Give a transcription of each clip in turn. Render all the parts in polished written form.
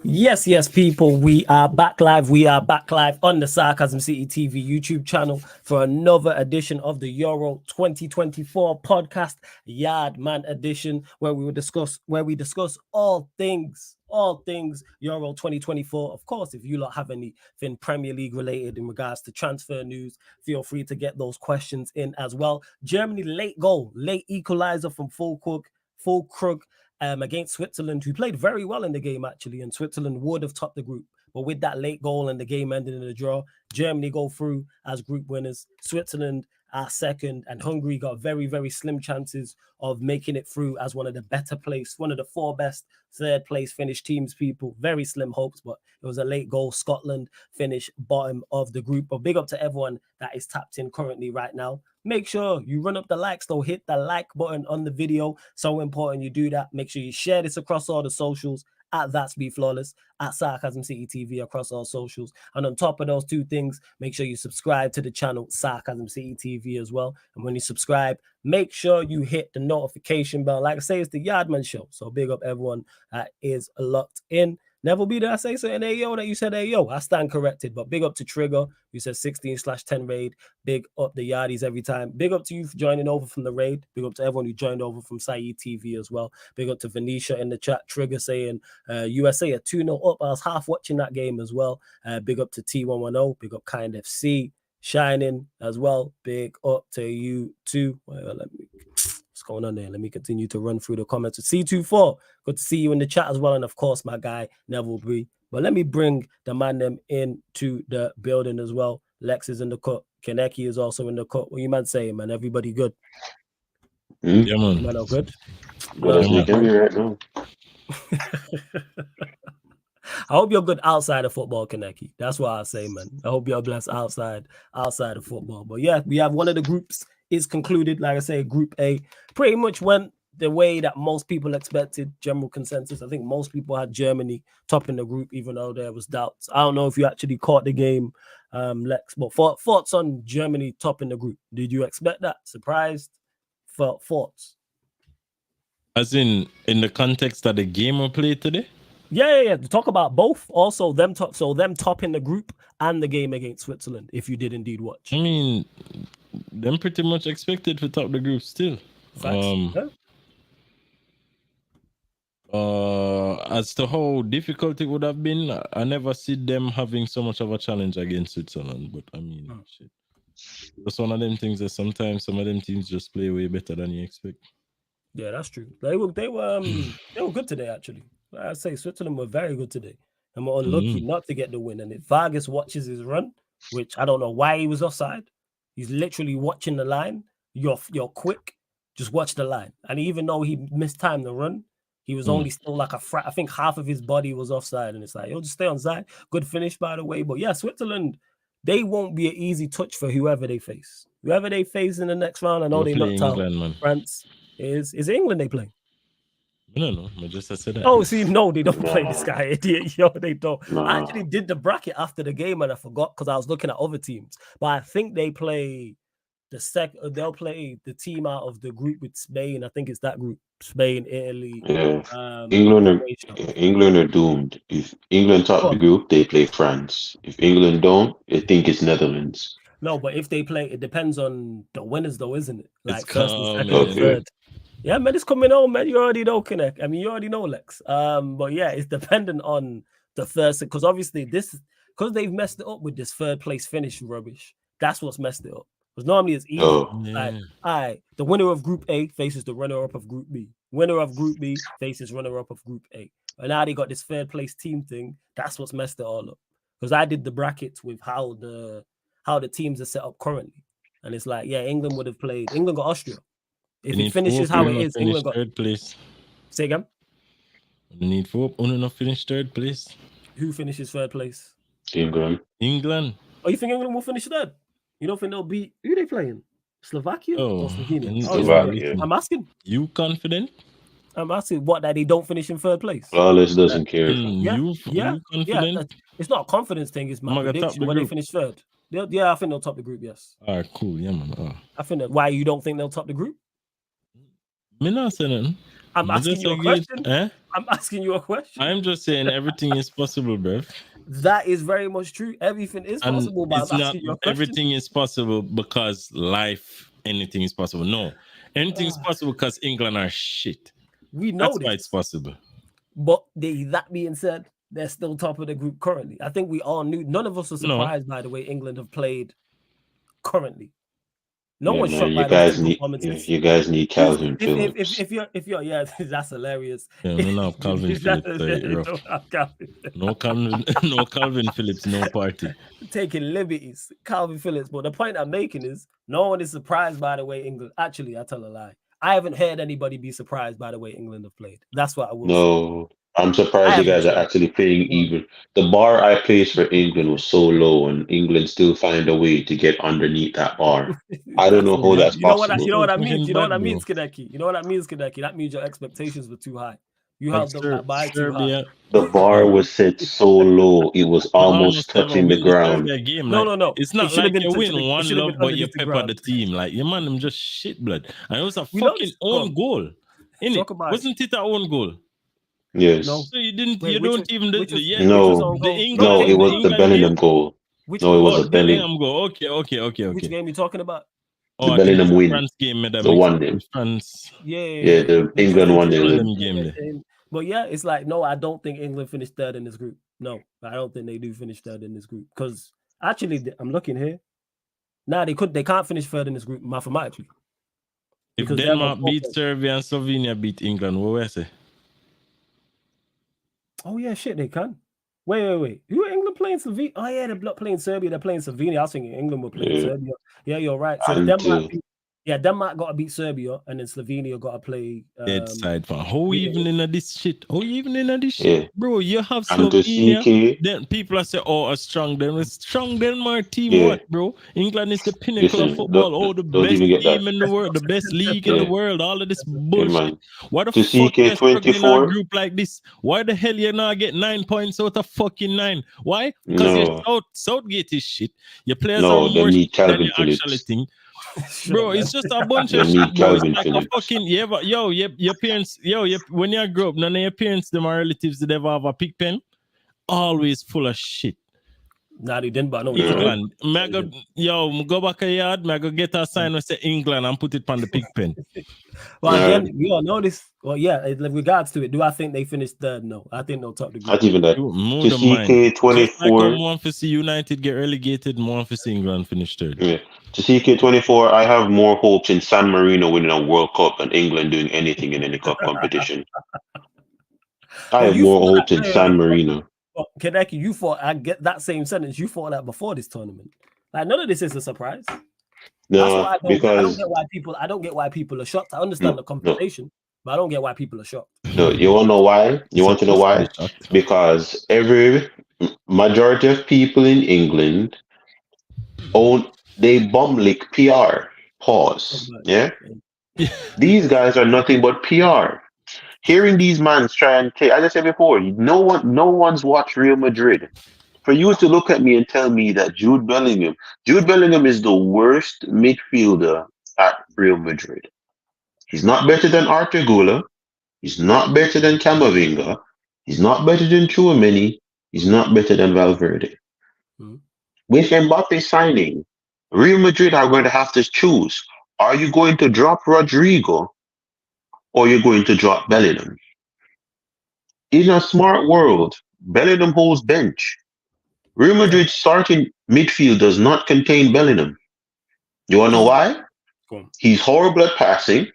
Yes, people. We are back live. We are back live on the Sarcasm City TV YouTube channel for another edition of the Euro 2024 podcast, Yardman edition, where we discuss all things Euro 2024. Of course, if you lot have anything Premier League related in regards to transfer news, feel free to get those questions in as well. Germany late equalizer from Füllkrug. Against Switzerland, who played very well in the game, actually, and Switzerland would have topped the group. But with that late goal and the game ending in a draw, Germany go through as group winners. Switzerland are second, and Hungary got very, very slim chances of making it through as one of the better placed, one of the four best third place finished teams, people. Very slim hopes, but it was a late goal. Scotland finished bottom of the group. But big up to everyone that is tapped in currently right now. Make sure you run up the likes, though. Hit the like button on the video. So important you do that. Make sure you share this across all the socials at That's Be Flawless, at Sarcasm City TV across all socials. And on top of those two things, make sure you subscribe to the channel Sarcasm City TV as well. And when you subscribe, make sure you hit the notification bell. Like I say, it's the Yardman show. So big up everyone that is locked in. Never be there. I say something, hey, yo, that you said, hey, yo. I stand corrected. But big up to Trigger, who says 16/10 raid. Big up the Yardies every time. Big up to you for joining over from the raid. Big up to everyone who joined over from Saeed TV as well. Big up to Venetia in the chat. Trigger saying USA are 2-0 up. I was half watching that game as well. Big up to T110. Big up Kind FC. Shining as well. Big up to you too. Well, what's going on there? Let me continue to run through the comments. C24, good to see you in the chat as well. And of course, my guy, Neville Bree. But let me bring the man them into the building as well. Lex is in the cut. Kaneki is also in the cut. What you man saying, man? Everybody good? Yeah, man. Man, all good? Good as we can be right now. I hope you're good outside of football, Kaneki. That's what I say, man. I hope you're blessed outside of football. But yeah, we have one of the groups is concluded. Like I say, Group A pretty much went the way that most people expected. General consensus. I think most people had Germany topping the group, even though there was doubts. I don't know if you actually caught the game, Lex, but thoughts on Germany topping the group. Did you expect that? Surprised? Thoughts? As in the context that the game we played today? Yeah. Talk about both. Also, them topping the group and the game against Switzerland, if you did indeed watch. I mean, them pretty much expected to top the group still. Yeah. As to how difficult it would have been, I never see them having so much of a challenge against Switzerland. But I mean, shit. That's one of them things that sometimes some of them teams just play way better than you expect. Yeah, that's true. They were good today, actually. I'd say Switzerland were very good today. And we're unlucky not to get the win. And if Vargas watches his run, which I don't know why he was offside, he's literally watching the line. You're quick, just watch the line. And even though he missed time to run, he was only still like I think half of his body was offside. And it's like, he'll just stay on side. Good finish, by the way. But yeah, Switzerland, they won't be an easy touch for whoever they face. Whoever they face in the next round, I know they knocked out France. Is England they play? No, I just said that. Oh, see, no, they don't play this guy, idiot. Yo, they don't. I actually did the bracket after the game and I forgot because I was looking at other teams. But I think they play they'll play the team out of the group with Spain. I think it's that group. Spain, Italy. Yeah. England are doomed. If England top the group, they play France. If England don't, I think it's Netherlands. No, but if they play, it depends on the winners, though, isn't it? Like it's first and second and third. Yeah, man, it's coming on, man. You already know, Connect. I mean, you already know, Lex. But yeah, it's dependent on the first, because obviously because they've messed it up with this third place finish rubbish. That's what's messed it up. Because normally it's easy. Like, all right, the winner of Group A faces the runner-up of Group B. Winner of Group B faces runner-up of Group A. And now they got this third place team thing. That's what's messed it all up. Because I did the brackets with how the teams are set up currently. And it's like, yeah, England would have played. England got Austria. If it finishes how it is, England got third place. Say again? We need four. Only not finish third place. Who finishes third place? England. Oh, you think England will finish third? You don't think they'll beat who they playing? Slovakia or Slovenia? Slovakia. I'm asking. You confident? I'm asking that they don't finish in third place. Flawless doesn't care. You confident? It's not a confidence thing. It's my prediction when they finish third. I think they'll top the group. Yes. All right, cool. Yeah, man. I think that. Why you don't think they'll top the group? Me not saying nothing. I'm asking you a question. Eh? I'm asking you a question. I'm just saying everything is possible, bruv. That is very much true. Everything is And possible, but it's I'm not asking you a question. everything is possible because anything is possible. No, anything is possible because England are shit. We know That's this. why it's possible. But that being said, they're still top of the group currently. I think we all knew. None of us are surprised by the way England have played currently. No one's shocked by those two performances. You guys need Calvin Phillips. If you're yeah, that's hilarious. Yeah, we don't have Calvin Phillips. No Calvin Phillips, no party. Taking liberties, Calvin Phillips. But the point I'm making is no one is surprised by the way England. Actually, I tell a lie. I haven't heard anybody be surprised by the way England have played. That's what I will say. I'm surprised you guys are actually playing even. The bar I placed for England was so low, and England still find a way to get underneath that bar. I don't know how that's possible. You know what I mean? You know what I mean, Skideki? You know what I mean, Skideki? That means your expectations were too high. You held up that bar too high. The bar was set so low, it was almost touching the ground. Game. No. It's not like you win one love, but you pepper the team. Like, your man, them just shit blood. And it was a fucking own goal. Wasn't it our own goal? Yes. No. So you didn't. You don't even. No, it was the Bellingham goal. It was a Bellingham goal. Okay. Which game are you talking about? The Bellingham win. France game, the one day. France. Yeah, the England one day. But yeah, it's like no, I don't think England finished third in this group. No, I don't think they do finish third in this group because actually, I'm looking here. Now they can't finish third in this group mathematically. If Denmark beat Serbia and Slovenia beat England, what will I say? Oh yeah, shit, they can. Wait. Who are England playing Slovenia? Oh yeah, they're not playing Serbia. They're playing Slovenia. I was thinking England were playing Serbia. Yeah, you're right. So Denmark got to beat Serbia, and then Slovenia got to play. Dead side fan. Who even in this shit? Bro? You have and Slovenia. Then people are saying, "Oh, a strong Denmark team." What, bro? England is the pinnacle of football. The best team in the world, the best league in the world. All of this bullshit. Why the fuck you struggling in a group like this? Why the hell you not get 9 points out of fucking 9? Why? Because your Southgate is shit. Your players are more shit than you actually think. Bro, it's just a bunch of shit, bro. It's like a fucking your parents, when you grow up, none of your parents, them are relatives, they ever have a pig pen. Always full of shit. Nah, they didn't, but no. England. Go back a yard, go get a sign and say England and put it on the pig pen. Well, again, we all know this. Well, yeah, in regards to it, do I think they finished third? No, I think they'll top the group. Not even that. To CK24. More for see United get relegated, more for see England finish third. Yeah. To CK24, I have more hopes in San Marino winning a World Cup than England doing anything in any cup competition. I have more hopes in San Marino. Well, Kaneki, you thought I get that same sentence. You thought that before this tournament. Like none of this is a surprise. No, I don't get why people are shocked. I understand the conversation, but I don't get why people are shocked. No, you want to know why? You want to know why? Because every majority of people in England they bum lick PR. Pause. Yeah. These guys are nothing but PR. Hearing these mans try and take, as I said before, no one's watched Real Madrid. For you to look at me and tell me that Jude Bellingham is the worst midfielder at Real Madrid. He's not better than Arthur Gula. He's not better than Camavinga. He's not better than Tchouaméni. He's not better than Valverde. With Mbappe signing, Real Madrid are going to have to choose. Are you going to drop Rodrigo or you're going to drop Bellingham? In a smart world, Bellingham holds bench. Real Madrid's starting midfield does not contain Bellingham. You want to know why? He's horrible at passing.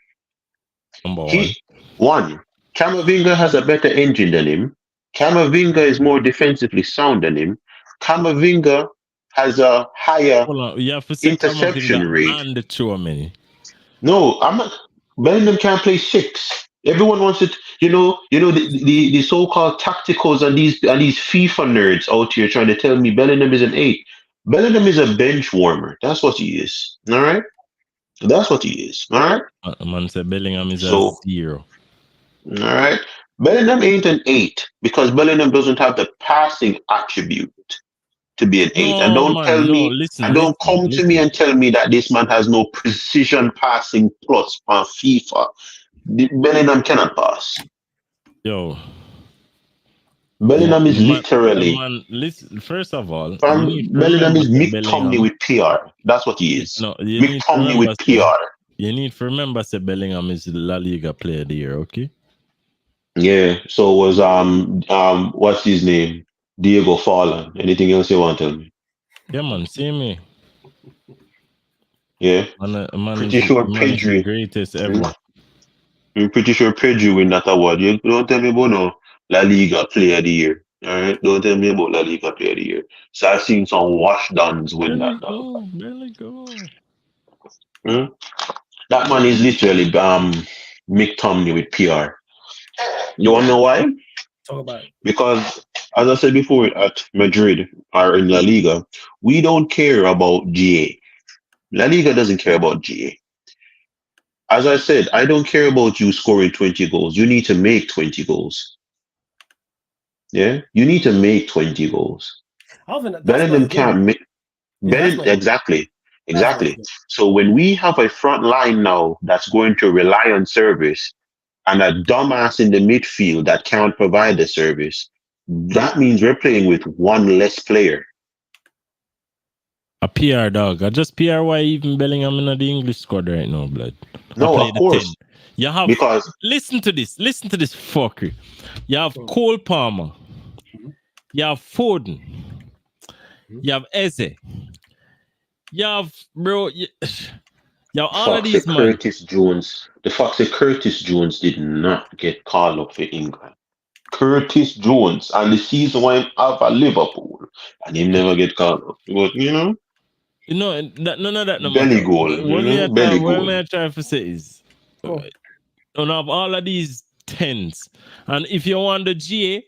One, Camavinga has a better engine than him. Camavinga is more defensively sound than him. Camavinga has a higher interception rate. No, I'm not. Bellingham can't play 6. Everyone wants it. The so-called tacticals and these FIFA nerds out here trying to tell me Bellingham is an 8. Bellingham is a bench warmer. That's what he is. All right. That's what he is. All right. Man said Bellingham is a 0. All right. Bellingham ain't an 8 because Bellingham doesn't have the passing attribute to be an 8. And don't come to me and tell me that this man has no precision passing plus on FIFA. Bellingham cannot pass. Yo, Bellingham is the literally. man. Listen, first of all, you From need to Bellingham remember is that Mick Tomney Bellingham. with PR. That's what he is. No, you Mick need to Tomney remember. with PR. You need to remember. Say Bellingham is the La Liga Player of the Year. Okay. Yeah. So was what's his name? Diego Forlan. Anything else you want to tell me? Yeah, man. See me. Yeah. Man Pretty sure is the Pedri. greatest ever. I'm pretty sure Pedri win that award. You don't tell me about no La Liga Player of the Year. Alright? Don't tell me about La Liga Player of the Year. So I've seen some wash downs win that dog. There we go. Hmm? That man is literally Mick Tomney with PR. You wanna know why? Talk about it. Because as I said before at Madrid or in La Liga, we don't care about GA. La Liga doesn't care about GA. As I said, I don't care about you scoring 20 goals. You need to make 20 goals. Yeah? You need to make 20 goals. I don't think that's not Bellingham his game. can't make Yeah, that's not his game. Exactly. That's not his Exactly. game. So when we have a front line now that's going to rely on service and a dumbass in the midfield that can't provide the service, that means we're playing with one less player. A PR dog. I just PR why even Bellingham in the English squad right now, blood. No, I play of the course. 10. You have Because listen to this fuckery. You have Cole Palmer. You have Foden. You have Eze. You have bro. You have all of these man. Curtis Jones. The fact that Curtis Jones did not get called up for England. Curtis Jones, and the season went out for Liverpool, and he never get called up. But none of that no belly matter. goal, What me I try to say is, you have all of these tens, and if you want the GA,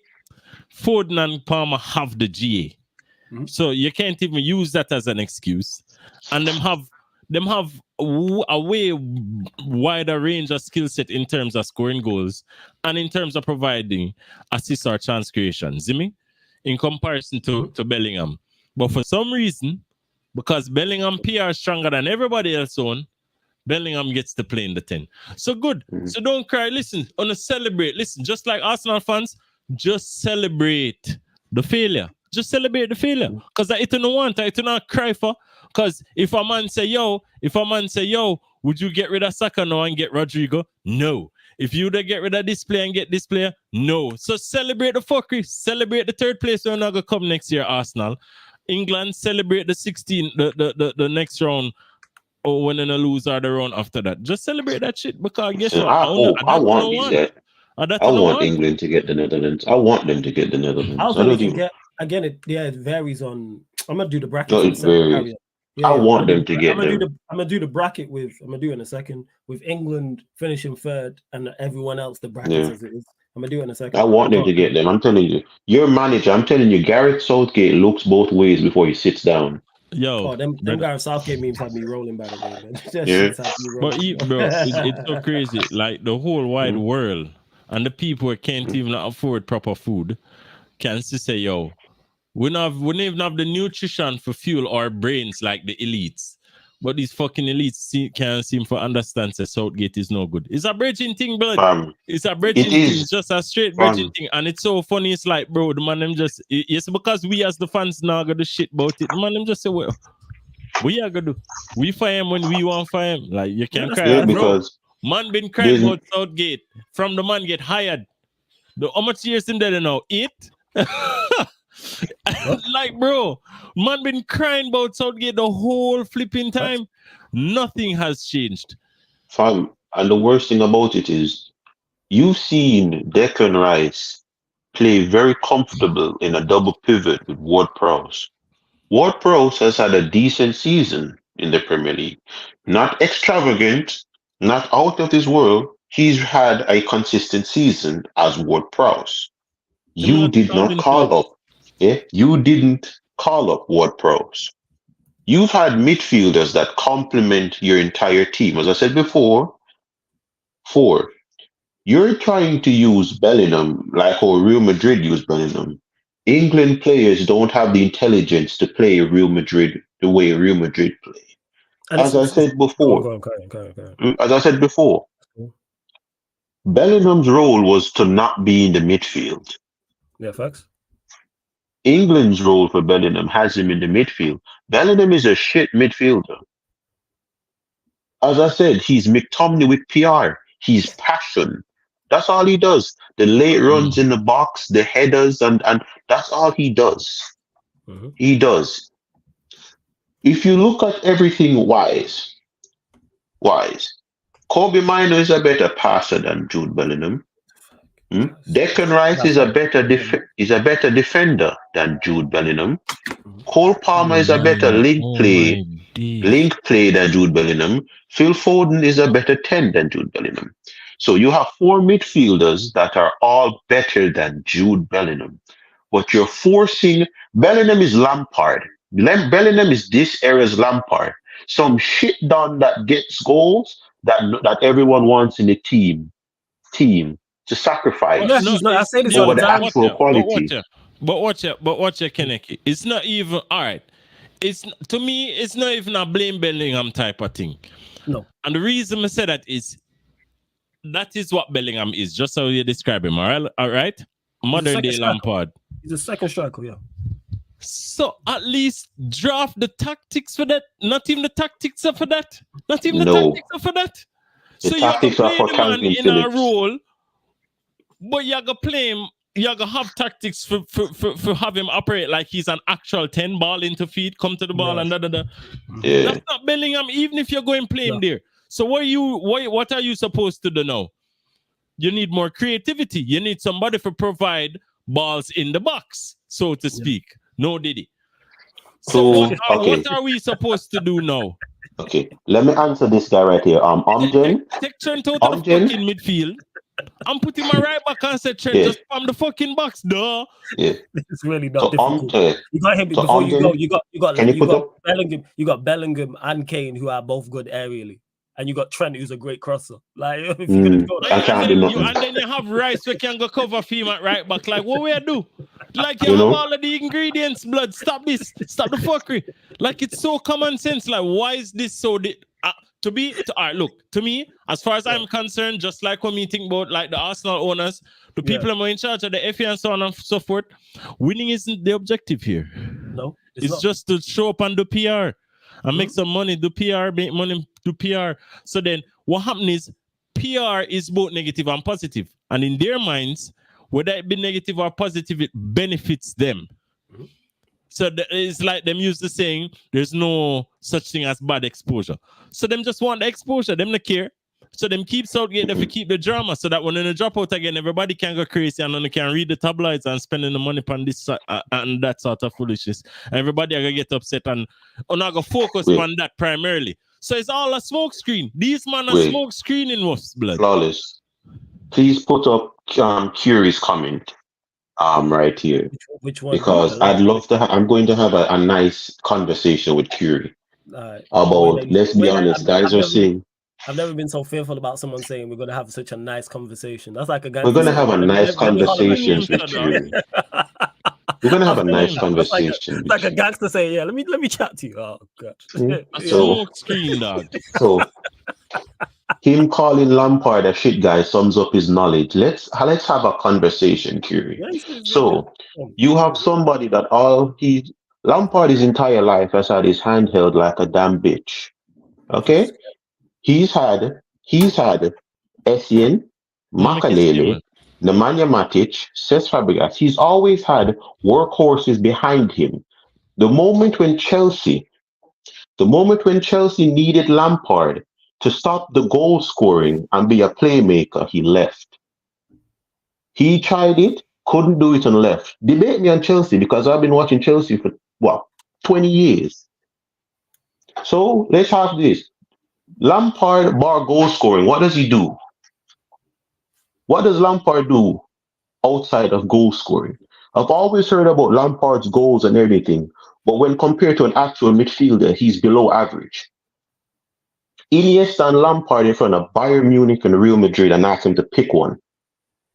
Foden and Palmer have the GA. So you can't even use that as an excuse. And them have a way wider range of skill set in terms of scoring goals and in terms of providing assist or chance creation. See me? In comparison to Bellingham. But for some reason, because Bellingham PR is stronger than everybody else on, Bellingham gets to play in the 10. So good. So don't cry. Listen, on a celebrate. Listen, just like Arsenal fans, just celebrate the failure. Just celebrate the failure. Because I don't want, I don't cry for. Because if a man say, yo, would you get rid of Saka now and get Rodrigo? No. If you would get rid of this player and get this player? No. So celebrate the fuckery. Celebrate the third place when I go come next year, Arsenal. England celebrate the 16, the next round. Or when they lose or the round after that. Just celebrate that shit because guess what? I want England to get the Netherlands. I want them to get the Netherlands. I don't think get again. It varies on. I'm gonna do the bracket. No, it varies. I want them to get them. I'm gonna do the bracket with. I'm gonna do it in a second with England finishing third and everyone else the brackets as it is. I'm gonna do it in a second. I want them to get them. I'm telling you, your manager. I'm telling you, Gareth Southgate looks both ways before he sits down. Yo, them Gareth Southgate memes had me rolling by the way, man. But bro, it's so crazy. Like the whole wide world and the people who can't even afford proper food can say, yo, we don't even have the nutrition for fuel our brains like the elites. But these fucking elites can't seem to understand that Southgate is no good. It's a bridging thing, blood. It's a bridging thing. It's just a straight bridging thing. And it's so funny. It's like, bro, the man them just... It's because we as the fans now got the shit about it. The man them just say, well, we are going to do. We fire him when we want to fire him. Like, you can't cry out, bro. Man been crying about Southgate from the man get hired. How much years in there now? 8? Like, bro, man been crying about Southgate the whole flipping time. Nothing has changed. Fam, and the worst thing about it is you've seen Declan Rice play very comfortable in a double pivot with Ward-Prowse. Ward-Prowse has had a decent season in the Premier League. Not extravagant, not out of this world. He's had a consistent season as Ward-Prowse. You did not call up. Yeah, you didn't call up Ward-Prowse. You've had midfielders that complement your entire team. As I said before, 4. You're trying to use Bellingham like how Real Madrid used Bellingham. England players don't have the intelligence to play Real Madrid the way Real Madrid play. As I said before, Bellingham's role was to not be in the midfield. Yeah, facts. England's role for Bellingham has him in the midfield. Bellingham is a shit midfielder. As I said, he's McTominay with PR. He's passion. That's all he does. The late runs in the box, the headers, and that's all he does. Mhm. He does. If you look at everything wise, Kobe Mino is a better passer than Jude Bellingham. Declan Rice is a better defender than Jude Bellingham. Cole Palmer is a better link play than Jude Bellingham. Phil Foden is a better 10 than Jude Bellingham. So you have four midfielders that are all better than Jude Bellingham. But you're forcing Bellingham is Lampard. Bellingham is this era's Lampard. Some shit done that gets goals that everyone wants in the team to sacrifice Yeah, he's not. I say this all over the the time. actual quality. But watch it, Keneki. It's not even all right. It's to me, it's not even a blame Bellingham type of thing. No. And the reason I say that is what Bellingham is, just how you describe him. All right? Modern day Lampard. He's a second striker, yeah. So at least draft the tactics for that. Not even the tactics are for that. Not even the tactics are for that. So you have to play the man in a role, but you have to play him. You have to have tactics for have him operate like he's an actual 10 ball into feet, come to the ball and da. Yeah. That's not Bellingham, even if you're going to play him there. So what are you supposed to do now? You need more creativity. You need somebody to provide balls in the box, so to speak. No, Diddy. So what are we supposed to do now? Okay, let me answer this guy right here. Amgen. Take Trent out of the fucking midfield. I'm putting my right back and say Trent just from the fucking box, duh. Yeah, it's really not difficult. You got him before you go. You got Bellingham. You got Bellingham and Kane, who are both good aerially. And you got Trent, who's a great crosser. Like, if you're gonna go and then you have Rice, we can go cover for him at right back. Like, what we do? Like, you have all of the ingredients, blood. Stop this. Stop the fuckery. Like, it's so common sense. Like, why is this so? To me, as far as I'm concerned, just like when we think about like the Arsenal owners, the people who are in charge of the FA and so on and so forth, winning isn't the objective here. No, it's just to show up and do PR. And make some money, do PR, make money, do PR. So then what happens is PR is both negative and positive. And in their minds, whether it be negative or positive, it benefits them. Mm-hmm. So it's like them used to saying, there's no such thing as bad exposure. So them just want the exposure, them not care. So them keep Southgate there to keep the drama so that when they drop out again, everybody can go crazy and then they can read the tabloids and spending the money on this and that sort of foolishness. Everybody are going to get upset and not going to focus on that primarily. So it's all a smoke screen. These men are smoke screening us, blood. Flawless. Please put up Curie's comment right here. Which one? Because I'd love to I'm going to have a nice conversation with Curie about, let's be honest, guys are saying, I've never been so fearful about someone saying we're going to have such a nice conversation. That's like a guy. We're going to have a nice conversation with Curie. We're going to have a nice conversation. It's like a gangster saying, "Yeah, let me chat to you." Oh god. So him calling Lampard a shit guy sums up his knowledge. Let's have a conversation, Curie. So you have somebody that Lampard his entire life has had his hand held like a damn bitch. Okay? He's had Essien, Makalele, Nemanja Matic, Cesc Fabregas. He's always had workhorses behind him. The moment when Chelsea needed Lampard to stop the goal scoring and be a playmaker, he left. He tried it, couldn't do it and left. Debate me on Chelsea because I've been watching Chelsea for 20 years. So let's have this. Lampard bar goal scoring, what does he do? What does Lampard do outside of goal scoring? I've always heard about Lampard's goals and everything, but when compared to an actual midfielder, he's below average. Iniesta and Lampard in front of Bayern Munich and Real Madrid and ask him to pick one.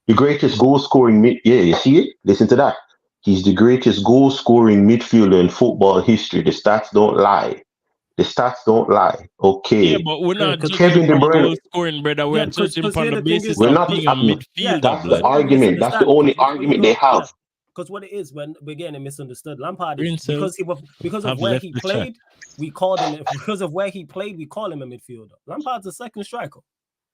The greatest goal scoring you see it? Listen to that. He's the greatest goal scoring midfielder in football history. The stats don't lie. The stats don't lie. Okay. Yeah, but we're not Because judging Kevin him De from Bruyne. goal scoring, brother. We're yeah, judging him because on here the the thing basis is, We're of not. being a yeah, midfielder, That's the blood. because when you argument. That's the misunderstand, only because when you argument they go, yeah, have. because what it is when we're getting misunderstood, Lampard is Brain cells because of have where left he the chat. played, we called him because of where he played, we call him a midfielder. Lampard's a second striker.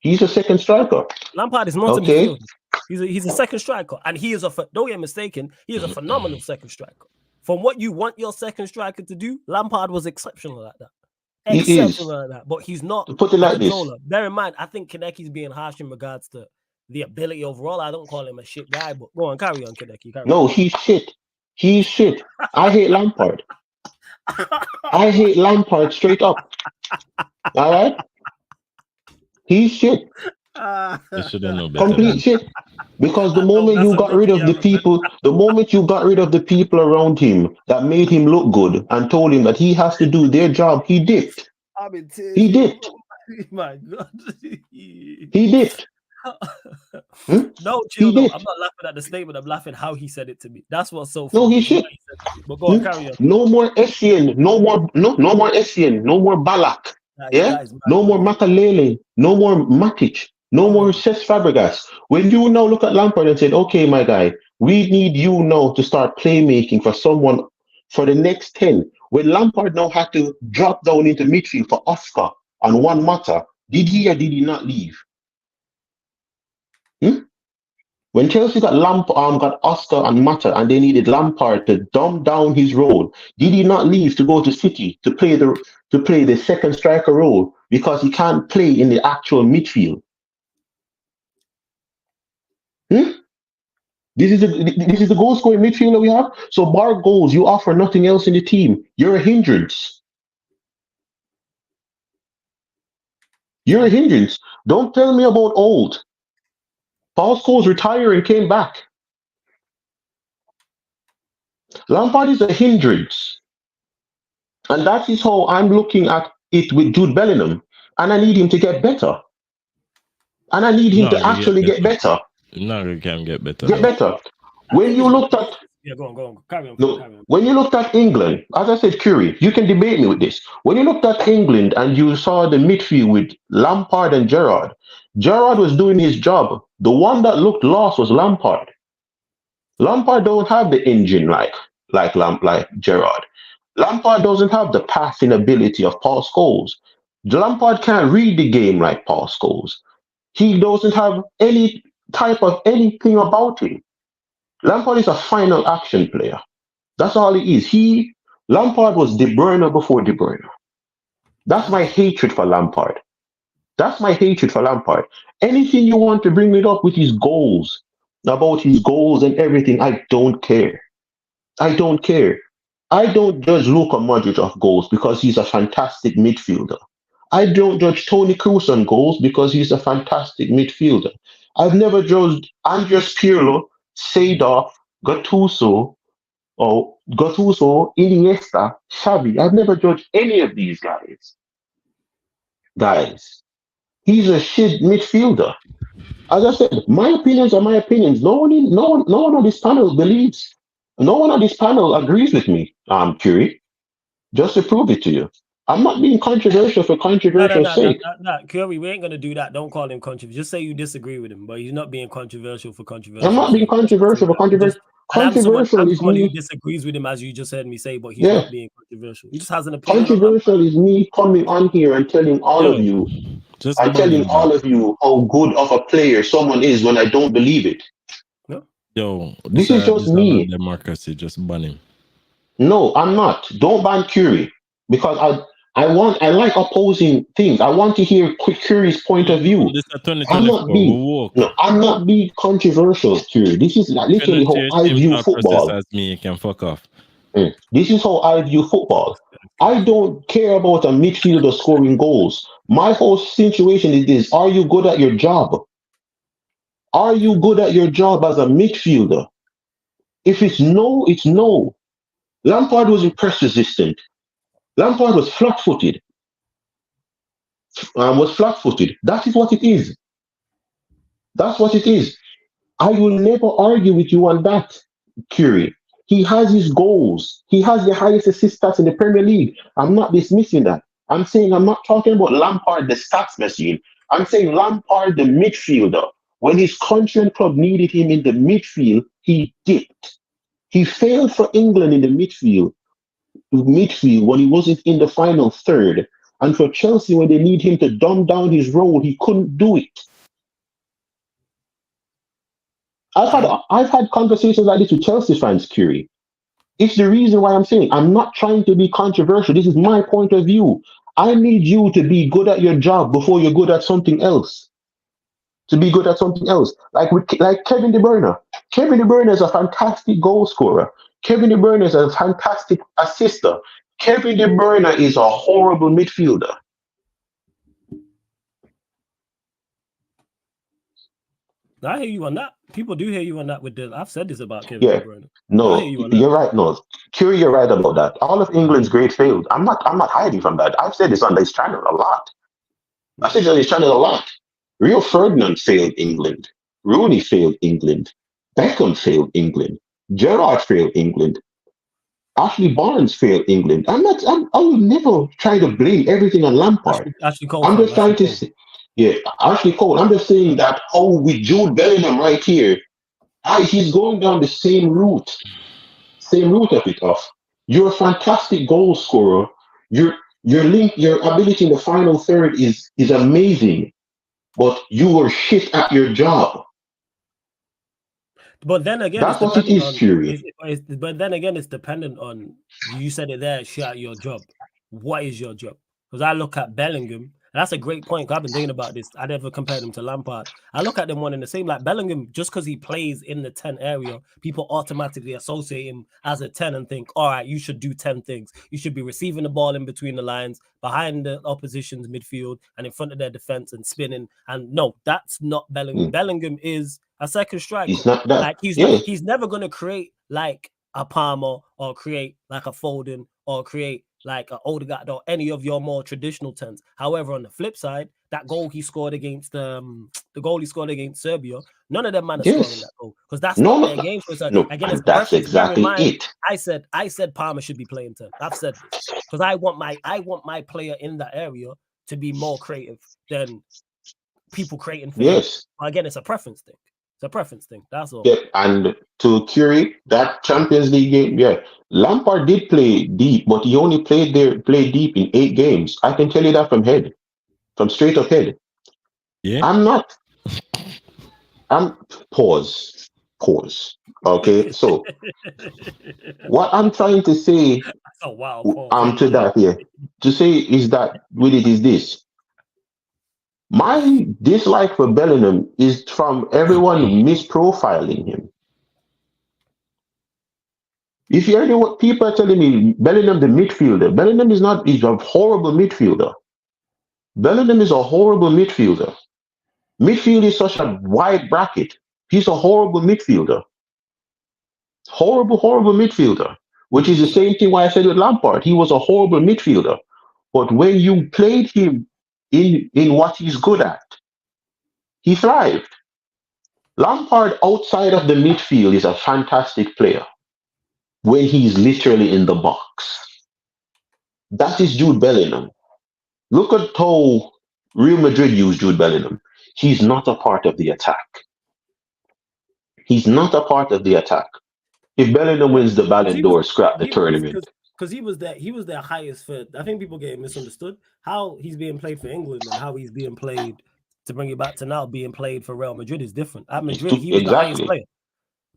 He's a second striker. Lampard is not a Okay. midfielder. He's a second striker, and he is don't get mistaken, he is a phenomenal second striker. From what you want your second striker to do, Lampard was exceptional at that. He is. Exceptional at that, but he's not To put it a like this. controller. Bear in mind, I think Kaneki's being harsh in regards to the ability overall. I don't call him a shit guy, but go on, carry on, Kaneki. No, he's shit. He's shit. I hate Lampard. I hate Lampard straight up. All right? He's shit. You should have known better. Complete shit. Because the moment that's you a got rid of the Mickey people, the moment you got rid of the people around him that made him look good and told him that he has to do their job, he dipped. I'm in tears. He dipped. My God. He dipped. No, He chill. No, dipped. I'm not laughing at the statement. I'm laughing how he said it to me. That's what's so No, funny. he shit. But go on, carry on. No more Essien. No more Essien. No more Balak. Yeah? No more Makalele. No more Matic. No more Cesc Fabregas. When you now look at Lampard and said, okay, my guy, we need you now to start playmaking for someone for the next 10. When Lampard now had to drop down into midfield for Oscar and Juan Mata, did he or did he not leave? When Chelsea got got Oscar and Mata, and they needed Lampard to dumb down his role, did he not leave to go to City to play the second striker role because he can't play in the actual midfield? This is the goal scoring midfielder we have. So bar goals, you offer nothing else in the team. You're a hindrance. You're a hindrance. Don't tell me about old. Paul Scholes retired and came back. Lampard is a hindrance. And that is how I'm looking at it with Jude Bellingham. And I need him to get better. And I need him to actually get better. No, he can get better. Get better. When you looked at go on. Carry on. When you looked at England, as I said, Curry, you can debate me with this. When you looked at England and you saw the midfield with Lampard and Gerrard was doing his job. The one that looked lost was Lampard. Lampard don't have the engine like Gerrard. Lampard doesn't have the passing ability of Paul Scholes. Lampard can't read the game like Paul Scholes. He doesn't have any type of anything about him. Lampard is a final action player. That's all he is. Lampard was De Bruyne before De Bruyne. That's my hatred for Lampard. Anything you want to bring it up with his goals, about his goals and everything, I don't care. I don't judge Luka Modric off goals because he's a fantastic midfielder. I don't judge Toni Kroos on goals because he's a fantastic midfielder. I've never judged Andres Pirlo, Seedorf, Gattuso, Iniesta, Xavi. I've never judged any of these guys. He's a shit midfielder. As I said, my opinions are my opinions. No one on this panel believes. No one on this panel agrees with me. Curie. Just to prove it to you. I'm not being controversial for controversial's sake. Curry, we ain't gonna do that. Don't call him controversial. Just say you disagree with him, but he's not being controversial for controversial. I'm not being controversial for controversial. Controversial is someone me. who disagrees with him, as you just heard me say, but he's not being controversial. He just has an opinion. Controversial is me coming on here and telling all of you, how good of a player someone is when I don't believe it. Yo, this is just me. Democracy, just ban him. No, I'm not. Don't ban Curie because I like opposing things. I want to hear Curie's point of view. I'm not being controversial, Curie. This is literally how I view football. As me, you can fuck off. This is how I view football. I don't care about a midfielder scoring goals. My whole situation is this: are you good at your job? Are you good at your job as a midfielder? If it's no, it's no. Lampard was press resistant. Lampard was flat-footed. That is what it is. That's what it is. I will never argue with you on that, Curie. He has his goals. He has the highest assist stats in the Premier League. I'm not dismissing that. I'm saying I'm not talking about Lampard, the stats machine. I'm saying Lampard, the midfielder. When his country and club needed him in the midfield, he dipped. He failed for England in the midfield when he wasn't in the final third. And for Chelsea, when they need him to dumb down his role, he couldn't do it. I've had conversations like this with Chelsea fans, Curie. It's the reason why I'm saying I'm not trying to be controversial. This is my point of view. I need you to be good at your job before you're good at something else. To be good at something else, like Kevin De Bruyne. Kevin De Bruyne is a fantastic goal scorer. Kevin De Bruyne is a fantastic assister. Kevin De Bruyne is a horrible midfielder. I hear you on that. People do hear you on that. I've said this about Kevin De Bruyne. No, you're right. No, Curie, you're right about that. All of England's great failed. I'm not hiding from that. I've said this on this channel a lot. I've said this on this channel a lot. Rio Ferdinand failed England. Rooney failed England. Beckham failed England. Gerrard failed England. Ashley Barnes failed England. I will never try to blame everything on Lampard. Ashley Cole. I'm just trying to say, Ashley Cole. I'm just saying that with Jude Bellingham right here, he's going down the same route of it off. You're a fantastic goal scorer. Your ability in the final third is amazing. But you were shit at your job. But then again, that's what it is, Fury. But then again, it's dependent on, you said it there, shit at your job. What is your job? Because I look at Bellingham, and that's a great point. I've been thinking about this. I never compared him to Lampard. I look at them one in the same. Like Bellingham, just because he plays in the 10 area, people automatically associate him as a 10 and think, all right, you should do 10 things. You should be receiving the ball in between the lines, behind the opposition's midfield, and in front of their defense and spinning. And no, that's not Bellingham. Bellingham is a second striker. He's not that. Like he's never going to create like a Palmer or create like a Foden or create like an Odegaard or any of your more traditional 10s. However, on the flip side, that goal he scored against Serbia, none of them man are scoring that goal because that's not their game. Again, that's exactly it. I said Palmer should be playing 10. I've said this because I want my player in that area to be more creative than people creating things. Yes. But again, it's a preference thing. It's a preference thing. That's all. Yeah, and to Curie, that Champions League game, Lampard did play deep, but he only played deep in 8 games. I can tell you that from straight up head. Yeah. I'm pause. Okay, so what I'm trying to say to that here, to say is that with it is this. My dislike for Bellingham is from everyone misprofiling him. If you hear what people are telling me, Bellingham the midfielder, Bellingham is a horrible midfielder. Bellingham is a horrible midfielder. Midfield is such a wide bracket. He's a horrible midfielder. Horrible midfielder. Which is the same thing why I said with Lampard. He was a horrible midfielder. But when you played him in what he's good at, he thrived. Lampard outside of the midfield is a fantastic player when he's literally in the box. That is Jude Bellingham. Look at how Real Madrid used Jude Bellingham. He's not a part of the attack. He's not a part of the attack. If Bellingham wins the Ballon d'Or, scrap the tournament. Because he was their highest for. I think people get misunderstood how he's being played for England and how he's being played, to bring it back to now being played for Real Madrid is different. At Madrid, he was the highest player.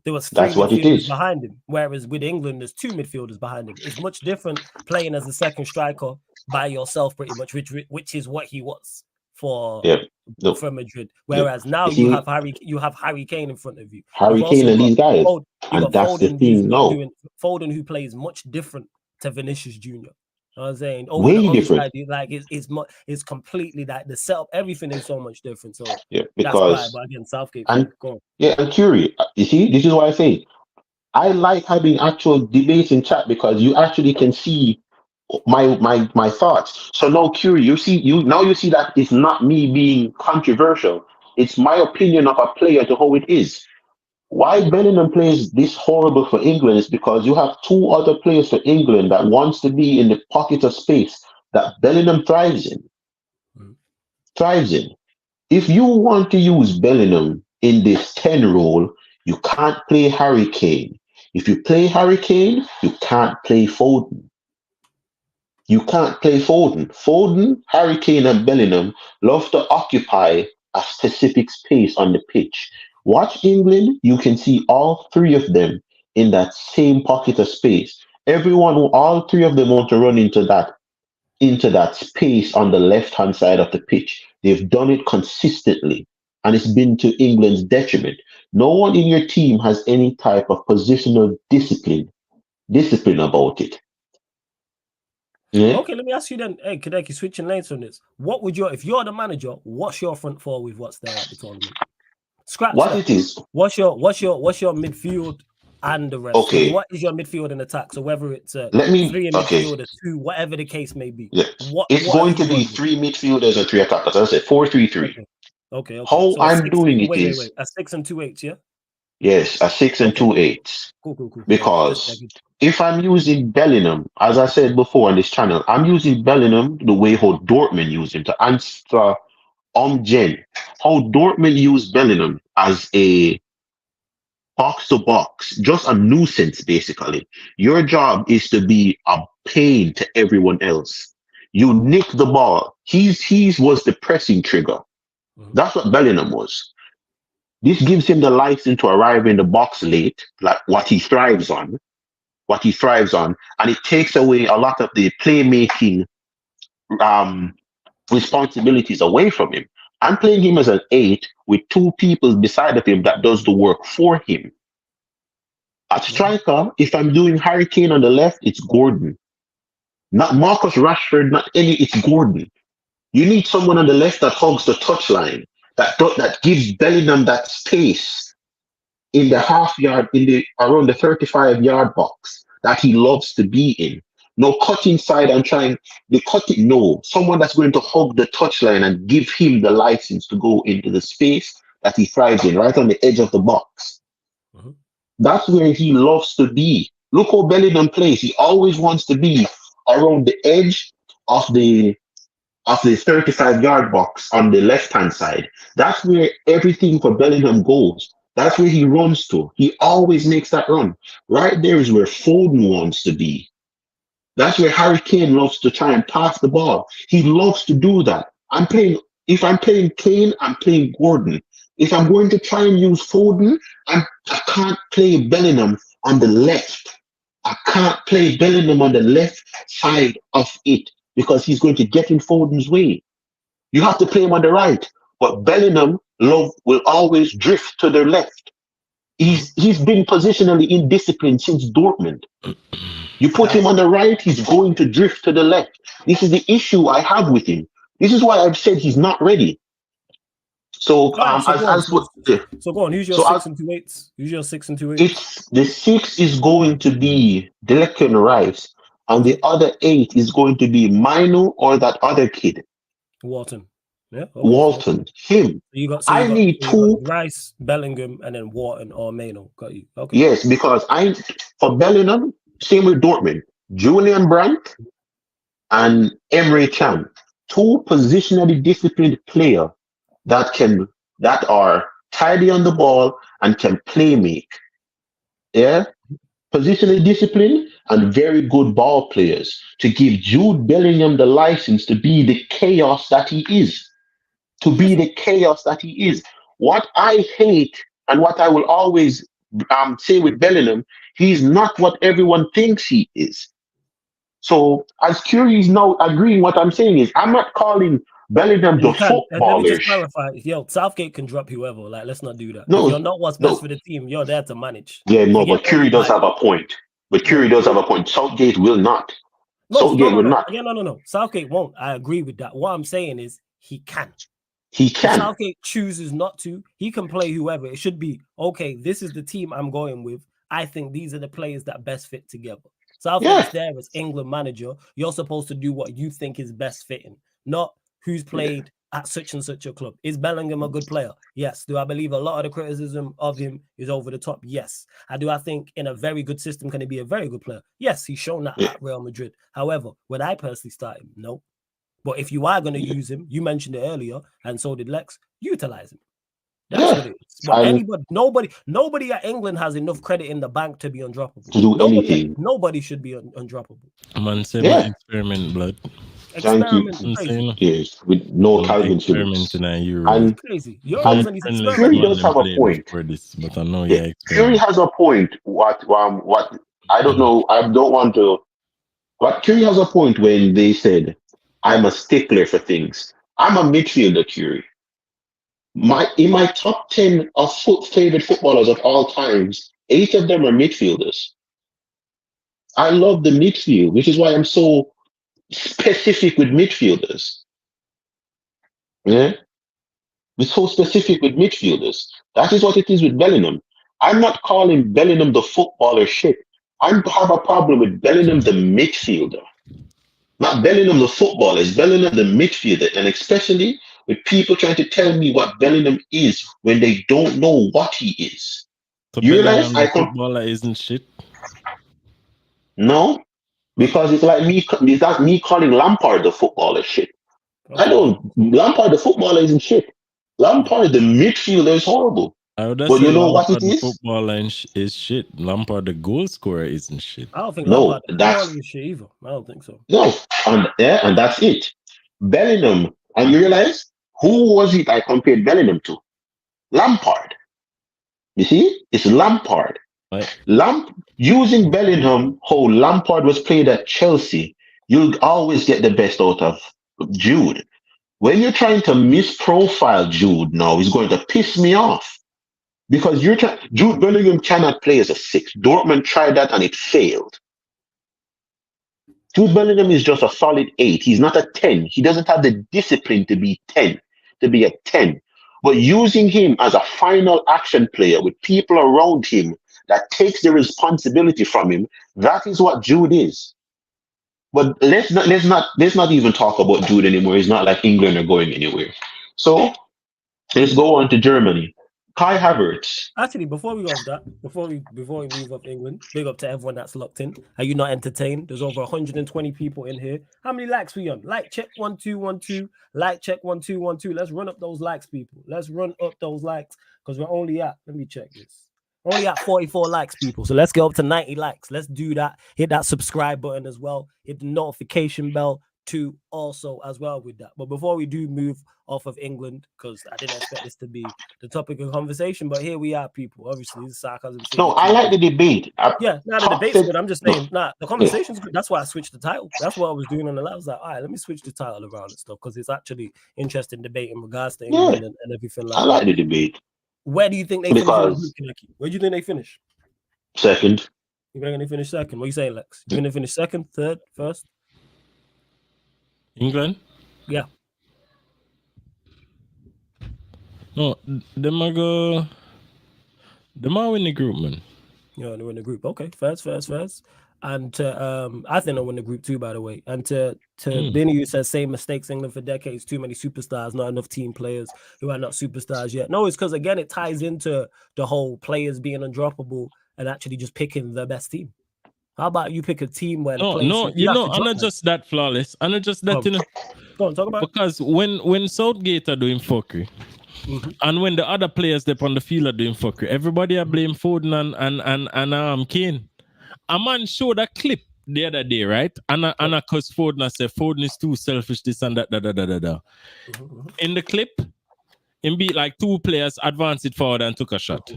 There was 3 midfielders behind him, whereas with England, there's 2 midfielders behind him. It's much different playing as a second striker by yourself, pretty much, which is what he was for Madrid. Whereas now you have Harry Kane in front of you. Harry Kane and these guys, and that's Foden, the thing. No, Foden, who plays much different to Vinicius Jr. You know what I'm saying? Way different. Side, like it's completely like the setup. Everything is so much different. So because that's why. But again, Southgate. And I'm curious. You see, this is why I say I like having actual debates in chat because you actually can see my thoughts. So now, curious. You see that it's not me being controversial. It's my opinion of a player to how it is. Why Bellingham plays this horrible for England is because you have 2 other players for England that wants to be in the pocket of space that Bellingham thrives in. Mm. Thrives in. If you want to use Bellingham in this 10 role, you can't play Harry Kane. If you play Harry Kane, you can't play Foden. You can't play Foden. Foden, Harry Kane, and Bellingham love to occupy a specific space on the pitch. Watch England, you can see all three of them in that same pocket of space. All three of them want to run into that space on the left hand side of the pitch. They've done it consistently, and it's been to England's detriment. No one in your team has any type of positional discipline about it. Yeah. Okay, let me ask you then. Hey, Kadeki, switching lanes on this. What would if you're the manager, what's your front four with what's there at the tournament? Scratch What that. it is? What's your midfield and the rest? So Okay. what is your midfield and attack? So whether it's 3 in Okay. midfield or 2, whatever the case may be. Yeah. What It's what going have to you be gone with? 3 midfielders and 3 attackers. I said 4-3-3. Okay. How So I'm doing it wait. is A 6 and 2 8s, yeah? yes, a 6 and 2 8s. Cool. Because if I'm using Bellingham, as I said before on this channel, I'm using Bellingham the way how Dortmund use him to answer Jen. How Dortmund use Bellingham as a box to box, just a nuisance basically. Your job is to be a pain to everyone else. You nick the ball. He's was the pressing trigger. That's what Bellingham was. This gives him the license to arrive in the box late, like what he thrives on, and it takes away a lot of the playmaking responsibilities away from him. I'm playing him as an 8 with 2 people beside of him that does the work for him. At striker, if I'm doing Harry Kane on the left, it's Gordon. Not Marcus Rashford, it's Gordon. You need someone on the left that hugs the touchline, that gives Bellingham that space in the half yard, around the 35-yard box that he loves to be in. No cut inside and trying the cut it. No, someone that's going to hug the touchline and give him the license to go into the space that he thrives in, right on the edge of the box. That's where he loves to be. Look how Bellingham plays. He always wants to be around the edge of the 35-yard box on the left-hand side. That's where everything for Bellingham goes. That's where he runs to. He always makes that run. Right there is where Foden wants to be. That's where Harry Kane loves to try and pass the ball. He loves to do that. If I'm playing Kane, I'm playing Gordon. If I'm going to try and use Foden, I can't play Bellingham on the left. I can't play Bellingham on the left side of it because he's going to get in Foden's way. You have to play him on the right. But Bellingham will always drift to the left. He's been positionally indisciplined since Dortmund. You put him on the right, he's going to drift to the left. This is the issue I have with him. This is why I've said he's not ready. So, go on. Who's your 6 and 2 8s? Who's your 6 and 2 8s? The 6 is going to be Declan Rice, and the other 8 is going to be Mino or that other kid. Walton. Yeah. Okay. Walton. Him. I need 2 Rice, Bellingham, and then Walton or Mino. Got you. Okay. Yes, because for Bellingham, same with Dortmund, Julian Brandt and Emre Can, 2 positionally disciplined players that are tidy on the ball and can play make. Yeah? Positionally disciplined and very good ball players to give Jude Bellingham the license to be the chaos that he is. What I hate and what I will always say with Bellingham, he's not what everyone thinks he is. So, as Curry's now agreeing, what I'm saying is, I'm not calling Bellingham the footballer. Let me just clarify. Southgate can drop whoever. Like, let's not do that. No, if you're not what's best for the team. You're there to manage. Yeah, no, but Curry does have a point. Southgate will not. No. Southgate won't. I agree with that. What I'm saying is, he can. If Southgate chooses not to, he can play whoever. It should be, okay, this is the team I'm going with. I think these are the players that best fit together. Southgate's there as England manager. You're supposed to do what you think is best fitting, not who's played at such and such a club. Is Bellingham a good player? Yes. Do I believe a lot of the criticism of him is over the top? Yes. Do I think in a very good system can he be a very good player? Yes, he's shown that at Real Madrid. However, would I personally start him? No. But if you are going to use him, you mentioned it earlier, and so did Lex, utilize him. That's what it is. But nobody at England has enough credit in the bank to be undroppable. To do anything. Nobody should be undroppable. Man, say my experiment, blood. Thank you. Yes, with no Calvin Phillips. And crazy. Fury does have a point. For this, but I know Fury has a point. What I don't know. I don't want to. But Fury has a point when they said, "I'm a stickler for things." I'm a midfielder, Fury. In my top 10 of favorite footballers of all times, 8 of them are midfielders. I love the midfield, which is why I'm so specific with midfielders. Yeah? We're so specific with midfielders. That is what it is with Bellingham. I'm not calling Bellingham the footballer shit. I have a problem with Bellingham the midfielder. Not Bellingham the footballer, it's Bellingham the midfielder. And especially with people trying to tell me what Bellingham is when they don't know what he is. So you realize the footballer isn't shit? No, because it's like me calling Lampard the footballer shit. Lampard the footballer isn't shit. Lampard the midfielder is horrible. But you know what it is? The footballer is shit. Lampard the goal scorer isn't shit. I don't think Lampard is shit either. I don't think so. No, and that's it. Bellingham, and you realize who was it I compared Bellingham to? Lampard. You see? It's Lampard. Right. Using Bellingham, how Lampard was played at Chelsea, you'll always get the best out of Jude. When you're trying to misprofile Jude now, it's going to piss me off. Because Jude Bellingham cannot play as a 6. Dortmund tried that and it failed. Jude Bellingham is just a solid 8. He's not a 10. He doesn't have the discipline to be a 10. But using him as a final action player with people around him that takes the responsibility from him, that is what Jude is. But let's not even talk about Jude anymore. It's not like England are going anywhere. So let's go on to Germany. Kai Havertz. Actually, before we go off that, before we move up England, big up to everyone that's locked in. Are you not entertained? There's over 120 people in here. How many likes we on? Like check 1 2 1 2. Like check 1 2 1 2. Let's run up those likes, people. Let's run up those likes because we're only at. Let me check this. We're only at 44 likes, people. So let's get up to 90 likes. Let's do that. Hit that subscribe button as well. Hit the notification bell too, also as well with that. But before we do move off of England, because I didn't expect this to be the topic of conversation, but here we are, people. Obviously, this is sarcasm. No, I like the debate. The debate's good. I'm just saying, the conversation's good. That's why I switched the title. That's what I was doing on the live. I was like, all right, let me switch the title around and stuff because it's actually interesting debate in regards to England and everything like that. I like the debate. Where do you think they finish? Where do you think they finish? Second. You think they finish second? What are you saying, Lex? You think they finish second, third, first? England? Yeah. No, them might win the group, man. Yeah, they win the group. Okay, first. And I think they'll win the group too, by the way. And to Benny, who says same mistakes England for decades, too many superstars, not enough team players who are not superstars yet. No, it's because again it ties into the whole players being undroppable and actually just picking the best team. How about you pick a team where I'm not just that flawless. I'm not just that, Go on, talk about because when Southgate are doing fuckery, and when the other players that on the field are doing fuckery, everybody are blame Foden and Kane. A man showed a clip the other day, right? And I cuss Foden and said Foden is too selfish, this and that, In the clip, him beat like 2 players, advanced it forward and took a shot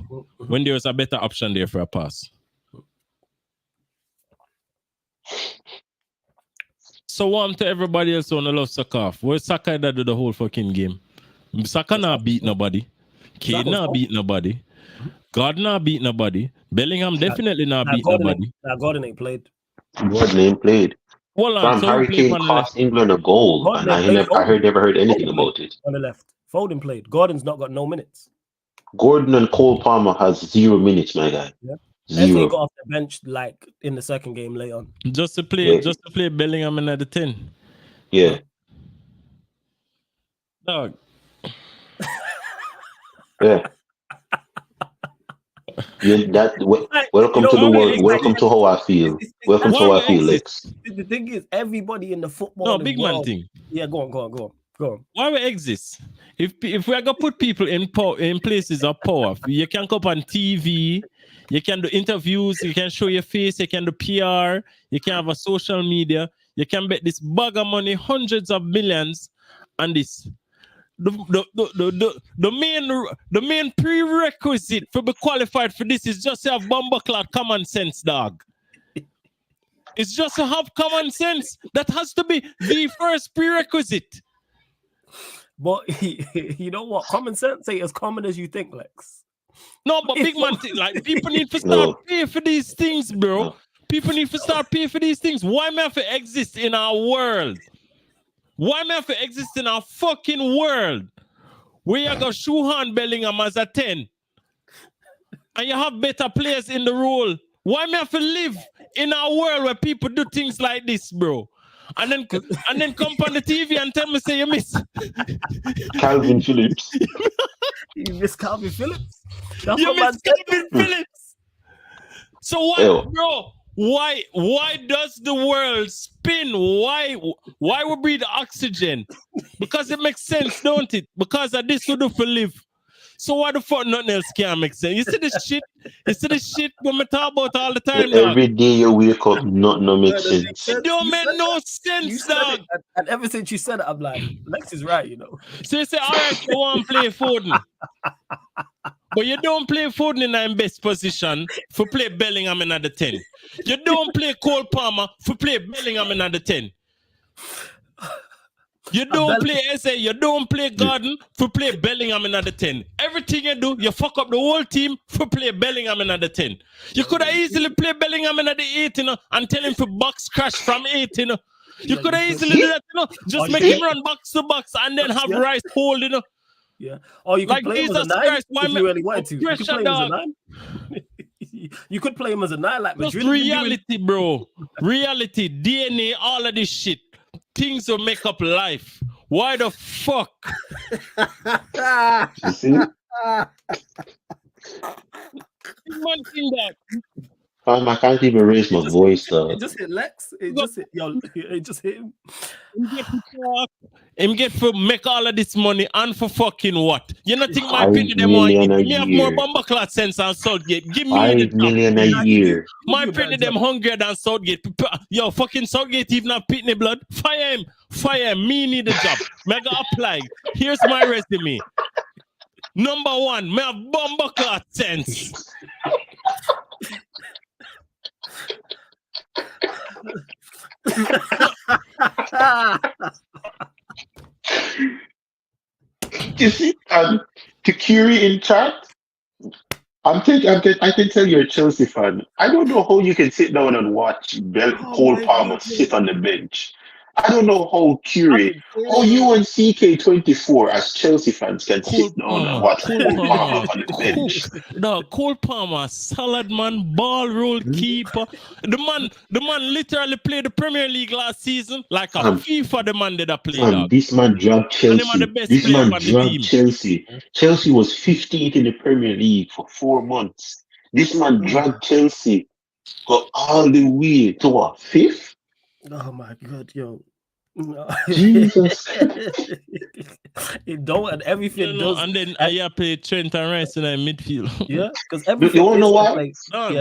when there was a better option there for a pass. So warm to everybody else on the love Saka. Where's Saka that do the whole fucking game? Saka not beat nobody. Kane not beat nobody. God not beat nobody. Bellingham definitely not beat nobody. Gordon ain't played. Well, Harry Kane cost England a goal, and I never heard anything about it. On the left, Foden played. Gordon's not got no minutes. Gordon and Cole Palmer has 0 minutes, my guy. Yeah. He got off the bench like in the second game later on. Just to play Bellingham in the 10. Yeah. Dog. Yeah. Welcome to the world. Welcome to how I feel. Welcome to how I feel, Lex. The thing is, everybody in the football. No, big man thing. Yeah, go on. Why we exist? If we are gonna put people in places of power, you can come up on TV, you can do interviews, you can show your face, you can do PR, you can have a social media, you can bet this bag of money, hundreds of millions, and this. The main prerequisite for be qualified for this is just to have bumbleclad common sense, dog. It's just to have common sense. That has to be the first prerequisite. But you know what? Common sense ain't as common as you think, Lex. No, but big man, like people need to start paying for these things, bro. People need to start paying for these things. Why may have to exist in our world? Why may have to exist in our fucking world? Where you got shoehorn Bellingham as a 10 and you have better players in the role. Why may have to live in our world where people do things like this, bro? And then come on the TV and tell me say you miss Calvin Phillips. You miss Calvin Phillips? You miss Calvin Phillips. So what, bro? Why does the world spin? Why we breathe oxygen? Because it makes sense, don't it? Because of this we do for live. So why the fuck nothing else can make sense? You see this shit? You see this shit when we talk about all the time, dog? Every day you wake up, nothing no makes sense. It don't make no sense, dog. And ever since you said it, I'm like, Lex is right, you know. So you say, all right, you want to play Foden. But you don't play Foden in the best position for play Bellingham in the 10. You don't play Cole Palmer for play Bellingham in the 10. You don't play SA, you don't play Garden for play Bellingham in the 10. Everything you do, you fuck up the whole team for play Bellingham in the 10. You could have easily play Bellingham in the 8, you know, and tell him to box crash from 8, you know. You could have easily do that, you know. Just make him run box to box and then have Rice hold, you know. Yeah. Or you could play him as a 9 if you really wanted to. You could play him as a 9. You could play him as a 9 like Madrid. Just reality, bro. Reality, DNA, all of this shit. Things will make up life. Why the fuck? You see? One thing that I can't even raise my voice, though. It just hit Lex. It just hit him. Him get for make all of this money and for fucking what? You not think my penny them want give me have more bumbleclad sense than Southgate. Give me $5 million a year. My penny them hungrier than Southgate. Yo, fucking Southgate even have pitney blood. Fire him. Fire him. Me need a job. Mega apply. Here's my resume. Number 1, me have bumbleclad sense. You see, to Curie in chat, I can tell you're a Chelsea fan. I don't know how you can sit down and watch Cole Palmer sit on the bench. I don't know how Curie, you and CK24 as Chelsea fans can sit down and watch Cole Palmer on the bench. No, Cole Palmer, solid man, ball roll keeper. The man literally played the Premier League last season like a FIFA. The man did a play. This man dragged Chelsea. Chelsea was 15th in the Premier League for 4 months. This man dragged Chelsea got all the way to what, 5th? Oh my god, yo. Jesus. It don't and everything does. And then I play Trent and Rice in the midfield. Yeah, because everything. You wanna know why? Like, go on.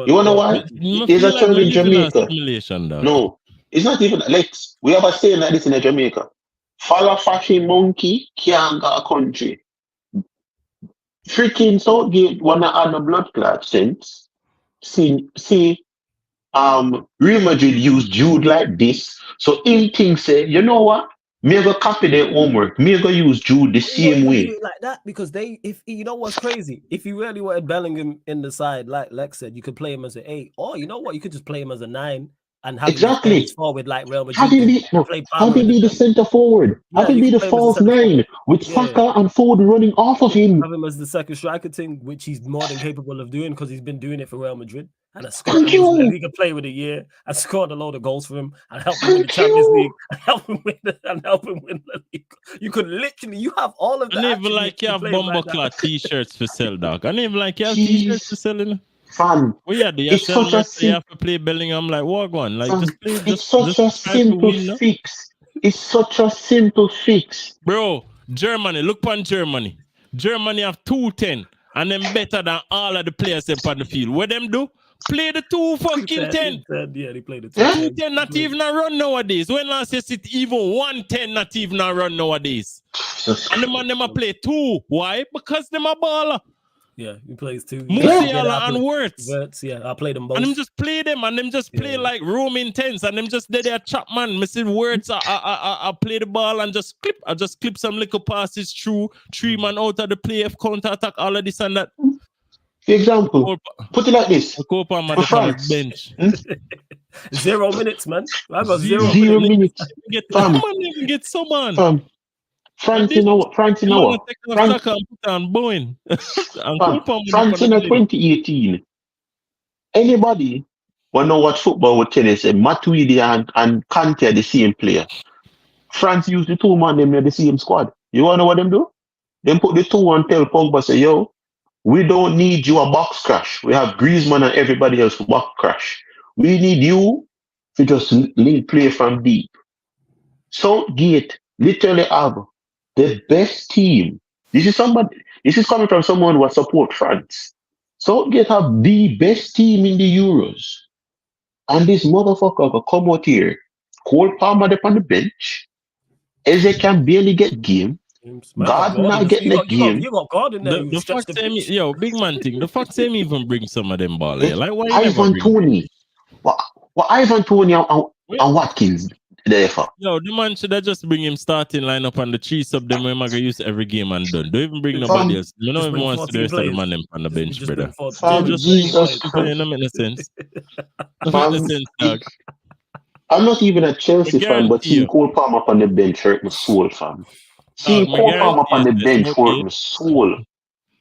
You wanna know why? There's a term in Jamaica. No, it's not even like we have a saying like this in Jamaica. Follow fashion monkey can't go a country. Freaking Southgate wanna add a blood clot sense. See, Real Madrid used Jude like this, so in things say, you know what? Me go copy their homework. Me go use Jude the same way. Like that because if you know what's crazy, if you really wanted Bellingham in the side, like Lex said, you could play him as an 8, or you know what, you could just play him as a 9 and have him forward like Real Madrid. Have him be the centre forward. Have him be the false 9 with Saka and Ford running off of him. Have him as the second striker thing, which he's more than capable of doing because he's been doing it for Real Madrid. And I scored. He was in the League of Player of the Year. I scored a load of goals for him. I helped him win the Champions League. I helped him win the league. You could literally, you have all of the. I never like you have Bumbleclaw t-shirts for sell, dog. I never like you have t-shirts for selling. Fam, Well, yeah, they it's sell such a that you have to play Bellingham like what one? Like fam, just play. it's such a simple fix. It's such a simple fix, bro. Germany, look on Germany. Germany have 210 and them better than all of the players them on the field. What them do? Play the 2 fucking 10. Yeah, they played the 210. Not even a run nowadays. When last year it even 110 not even a run nowadays. And the man them a play 2. Why? Because them a baller. Yeah, he plays 2. Musiala and Wirtz. Yeah, I played them both. And them just play them and them just play like room intense and them just there chop man. Missing Wirtz, I play the ball and just clip. I just clip some little passes through 3 man out of the play of counter attack, all of this and that. For example, put it like this. For France. Bench. 0 minutes, man. I got 0 minutes. Get someone. France in our. France in 2018. Anybody who know what football would tell us, Matuidi and Kante are the same player. France use the 2 man, them are the same squad. You wanna know what them do? Them put the 2 and tell Pogba, say, yo, we don't need you a box crash. We have Griezmann and everybody else for box crash. We need you to just link play from deep. Southgate literally have the best team. This is coming from someone who support France. Southgate have the best team in the Euros. And this motherfucker will come out here, Cole Palmer up on the bench. Eze can barely get game. God not get the game. You got God in there. The fact yo, big man thing. The fact same even bring some of them ball. Like why Ivan Toney. What Ivan Toney and Watkins there for? Yo, the man should have just bring him starting lineup and the 3 sub them when I use every game and done. Don't even bring nobody else. You know even wants to do the rest of the man them on the bench, brother. Jesus Christ. No make no sense. No make no sense, dog. I'm not even a Chelsea fan, but seeing Cole Palmer on the bench hurt my soul, fam. Seeing Cole Palmer on the bench hurt my soul.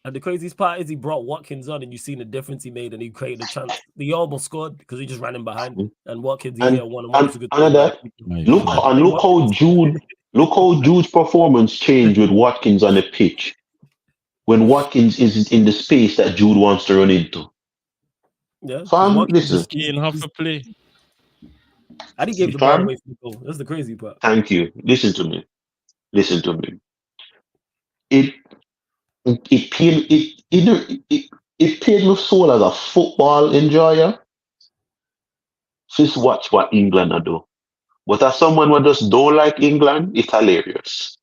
And the craziest part is he brought Watkins on, and you seen the difference he made, and he created a chance. He almost scored because he just ran him behind. And Watkins, he had 1-on-1. Look how Jude's performance changed with Watkins on the pitch. When Watkins is in the space that Jude wants to run into. Yeah, fam, listen. He didn't have to play. I didn't give the ball away from the goal. That's the crazy part. Thank you. Listen to me. It paid my soul as a football enjoyer. Just watch what England are do. But as someone who just don't like England, it's hilarious.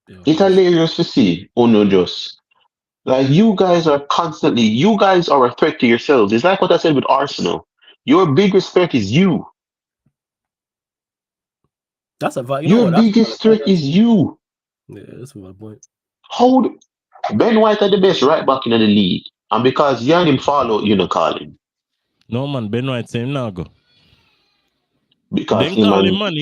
Yeah, it's hilarious to see. Oh no, just like you guys are a threat to yourselves. It's like what I said with Arsenal. Your biggest threat is you. That's a your biggest threat is you. Yeah, that's my point. Ben White are the best right back in the league, and because you and him follow, you don't call him. No man, Ben White say him now go. Because he call him man.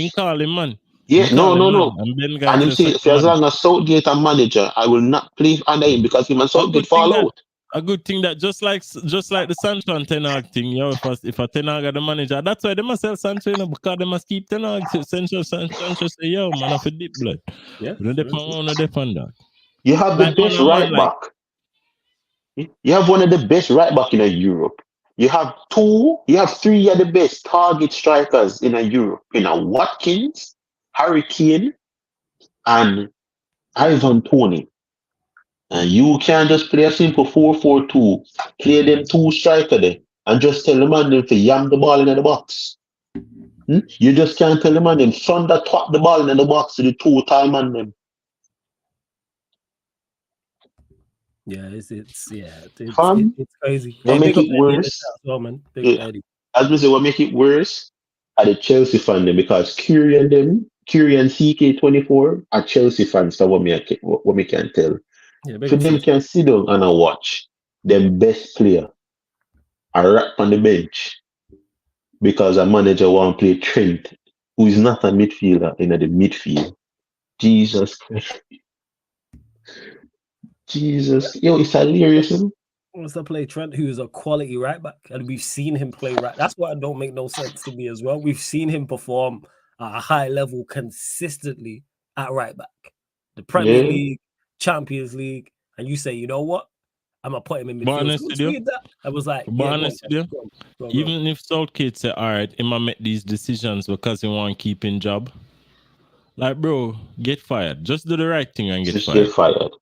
Yeah, no. And him say as long as Southgate a manager, I will not play under him because him and Southgate fall out. A good thing that just like the Sancho and Ten Hag thing, if a Ten Hag are the manager, that's why they must sell Sancho, because they must keep Ten Hag. Sancho say, yo, man, I have a deep blood. Yeah. We don't depend that. You have the best right back. You have one of the best right back in Europe. You have 3 of the best target strikers in Europe. Watkins, Harry Kane, and Ivan Toney. And you can't just play a simple 4-4-2, play them 2 striker there, and just tell the man them to yam the ball in the box. You just can't tell the man them thunder twat the ball in the box to the 2 tall man them. Yeah, it's crazy. What make it worse? As we say, what make it worse are the Chelsea fan them, because Curie and CK24 are Chelsea fans. So what me can tell. Yeah, so them can sit down and watch them best player a rap on the bench because a manager want to play Trent, who is not a midfielder in the midfield. Jesus Christ. Jesus. Yo, it's hilarious. wants to play Trent, who is a quality right back, and we've seen him play right. That's why it don't make no sense to me as well. We've seen him perform at a high level consistently at right back, the Premier Yeah. League, Champions League, and you say, you know what? I'm gonna put him in But midfield. honest with you, I was like, but yeah, honest with you, go on. even if Southgate say, all right, he might make these decisions because he want to keep in job. Like, bro, get fired. Just do the right thing and get Just fired. get fired.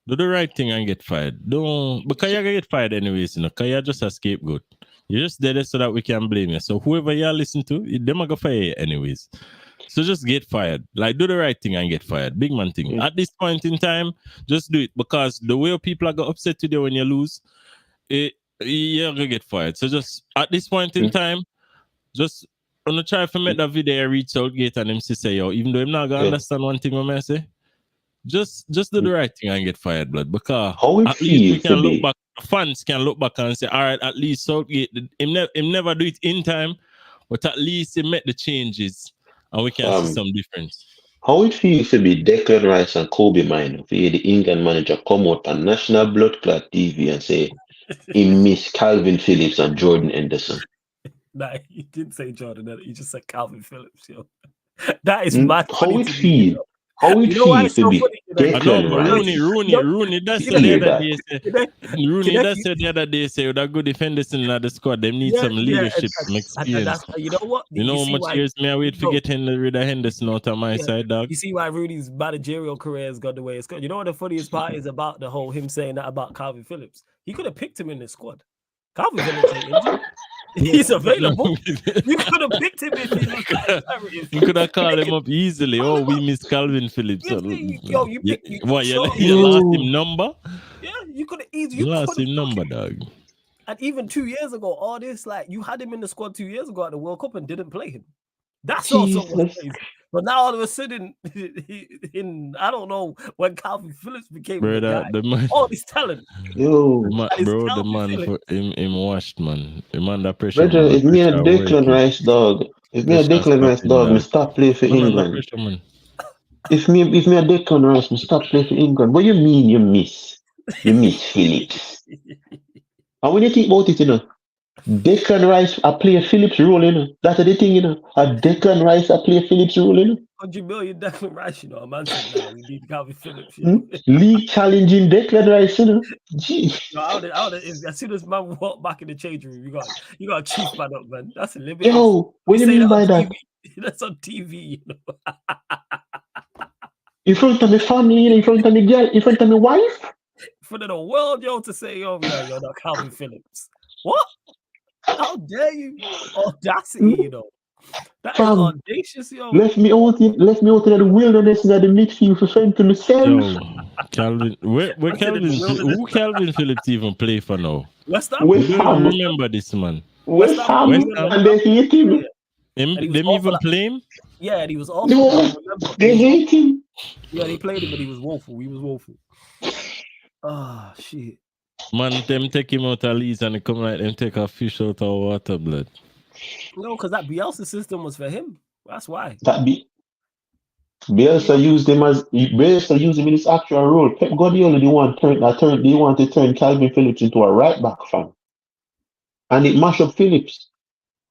Do the right thing and get fired. Don't, because you're gonna get fired anyways, you know, because you're just a scapegoat. You're just there so that we can blame you. So whoever you listen to, them are gonna fire you anyways. So just get fired. Like, do the right thing and get fired. Big man thing. Yeah. At this point in time, just do it, because the way people are gonna upset today when you lose, you're gonna get fired. So just at this point in time, just on the try to make that video reach Southgate and him say, yo, even though I'm not gonna understand one thing what I say, just do the right thing and get fired, blood. Because How it at least we feels can to look be. back, fans can look back and say, all right, at least Southgate, him never do it in time, but at least he made the changes and we can see some difference. How it feels to be Declan Rice and Kobe Mino, for the England manager come out on national blood clot TV and say he missed Calvin Phillips and Jordan Henderson. Nah, he didn't say Jordan. He just said Calvin Phillips. Yo, that is mad. How it feel? How it feels to be Declan Rice? Rooney, that said the other day, Rooney, that said the other day, say that good defenders in the squad, them need some leadership, some experience. And you know what? You know how much years may I wait for getting rid of Henderson out of my side, dog? You see why Rooney's managerial career has gone the way it's gone. You know what the funniest part is about the whole him saying that about Calvin Phillips? He could have picked him in the squad. Calvin Phillips ain't injured. He's available. You could have picked him if he was imperative. You could have called him up easily. Oh, we miss Calvin Phillips. Yo, you picked you lost him number? Yeah, you could have easily. You lost him number, dog. And even 2 years ago, all this, like, you had him in the squad 2 years ago at the World Cup and didn't play him. That's also crazy. But now all of a sudden, I don't know when Calvin Phillips became the guy. All this talent. Yo, the man for him washed, man. Him under pressure. If me a Declan Rice dog, me stop playing for England. Pressure, man. If me a Declan Rice, me stop playing for England. What you mean you miss? You miss Phillips. And when you think about it, you know, Declan Rice, I play a Phillips role, you know. That's the thing, you know. A Declan Rice, I play a Phillips role, you know. 100 million Declan Rice, you know. A man said, no, we need Calvin Phillips. You know? League challenging Declan Rice, you know. Gee. No, as soon as man walk back in the change room, you got a chief man up, man. That's a limit. Yo, what do you mean by that? That's on TV, you know. In front of my family, in front of my girl, in front of my wife. In front of the world, yo, to say, yo, you're not Calvin Phillips. What? How dare you? Audacity, you know. That is audacious, yo. Left me out in the wilderness in the midfield for fend to myself. Yo, Calvin, who Calvin Phillips even play for now? West Ham. Remember this man. West Ham, and they hate him. Them even play him? Yeah, and he was awful. No, they hate him. Yeah, they played him, but he was woeful. Ah, shit. Man, them take him out of Leeds and they come like them take a fish out of water, blood. No, because that Bielsa system was for him. That's why. Bielsa used him in his actual role. Pep Guardiola they want to turn Calvin Phillips into a right back fan. And it mashed up Phillips.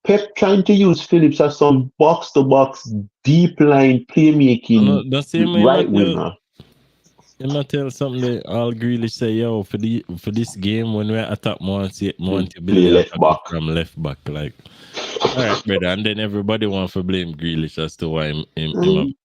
Pep trying to use Phillips as some box to box deep line playmaking right winger. You might tell something that I'll Grealish say, yo, for this game when we're attack more to play left back from left back, like, all right, brother. And then everybody wants to blame Grealish as to why him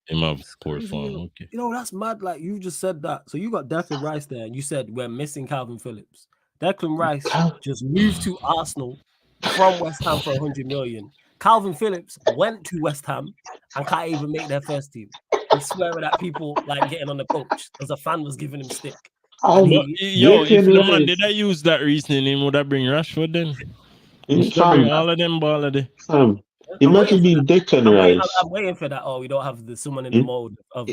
have poor form. Okay, you know that's mad. Like you just said that. So you got Declan Rice there, and you said we're missing Calvin Phillips. Declan Rice just moved to Arsenal from West Ham for 100 million. Calvin Phillips went to West Ham and can't even make their first team. He's swearing at people like getting on the coach because a fan was giving him stick. If the man did I use that reasoning, would I bring Rashford then? Bring all of them ball of the. Imagine being Declan Rice. I'm waiting for that. Oh, we don't have someone in the mode of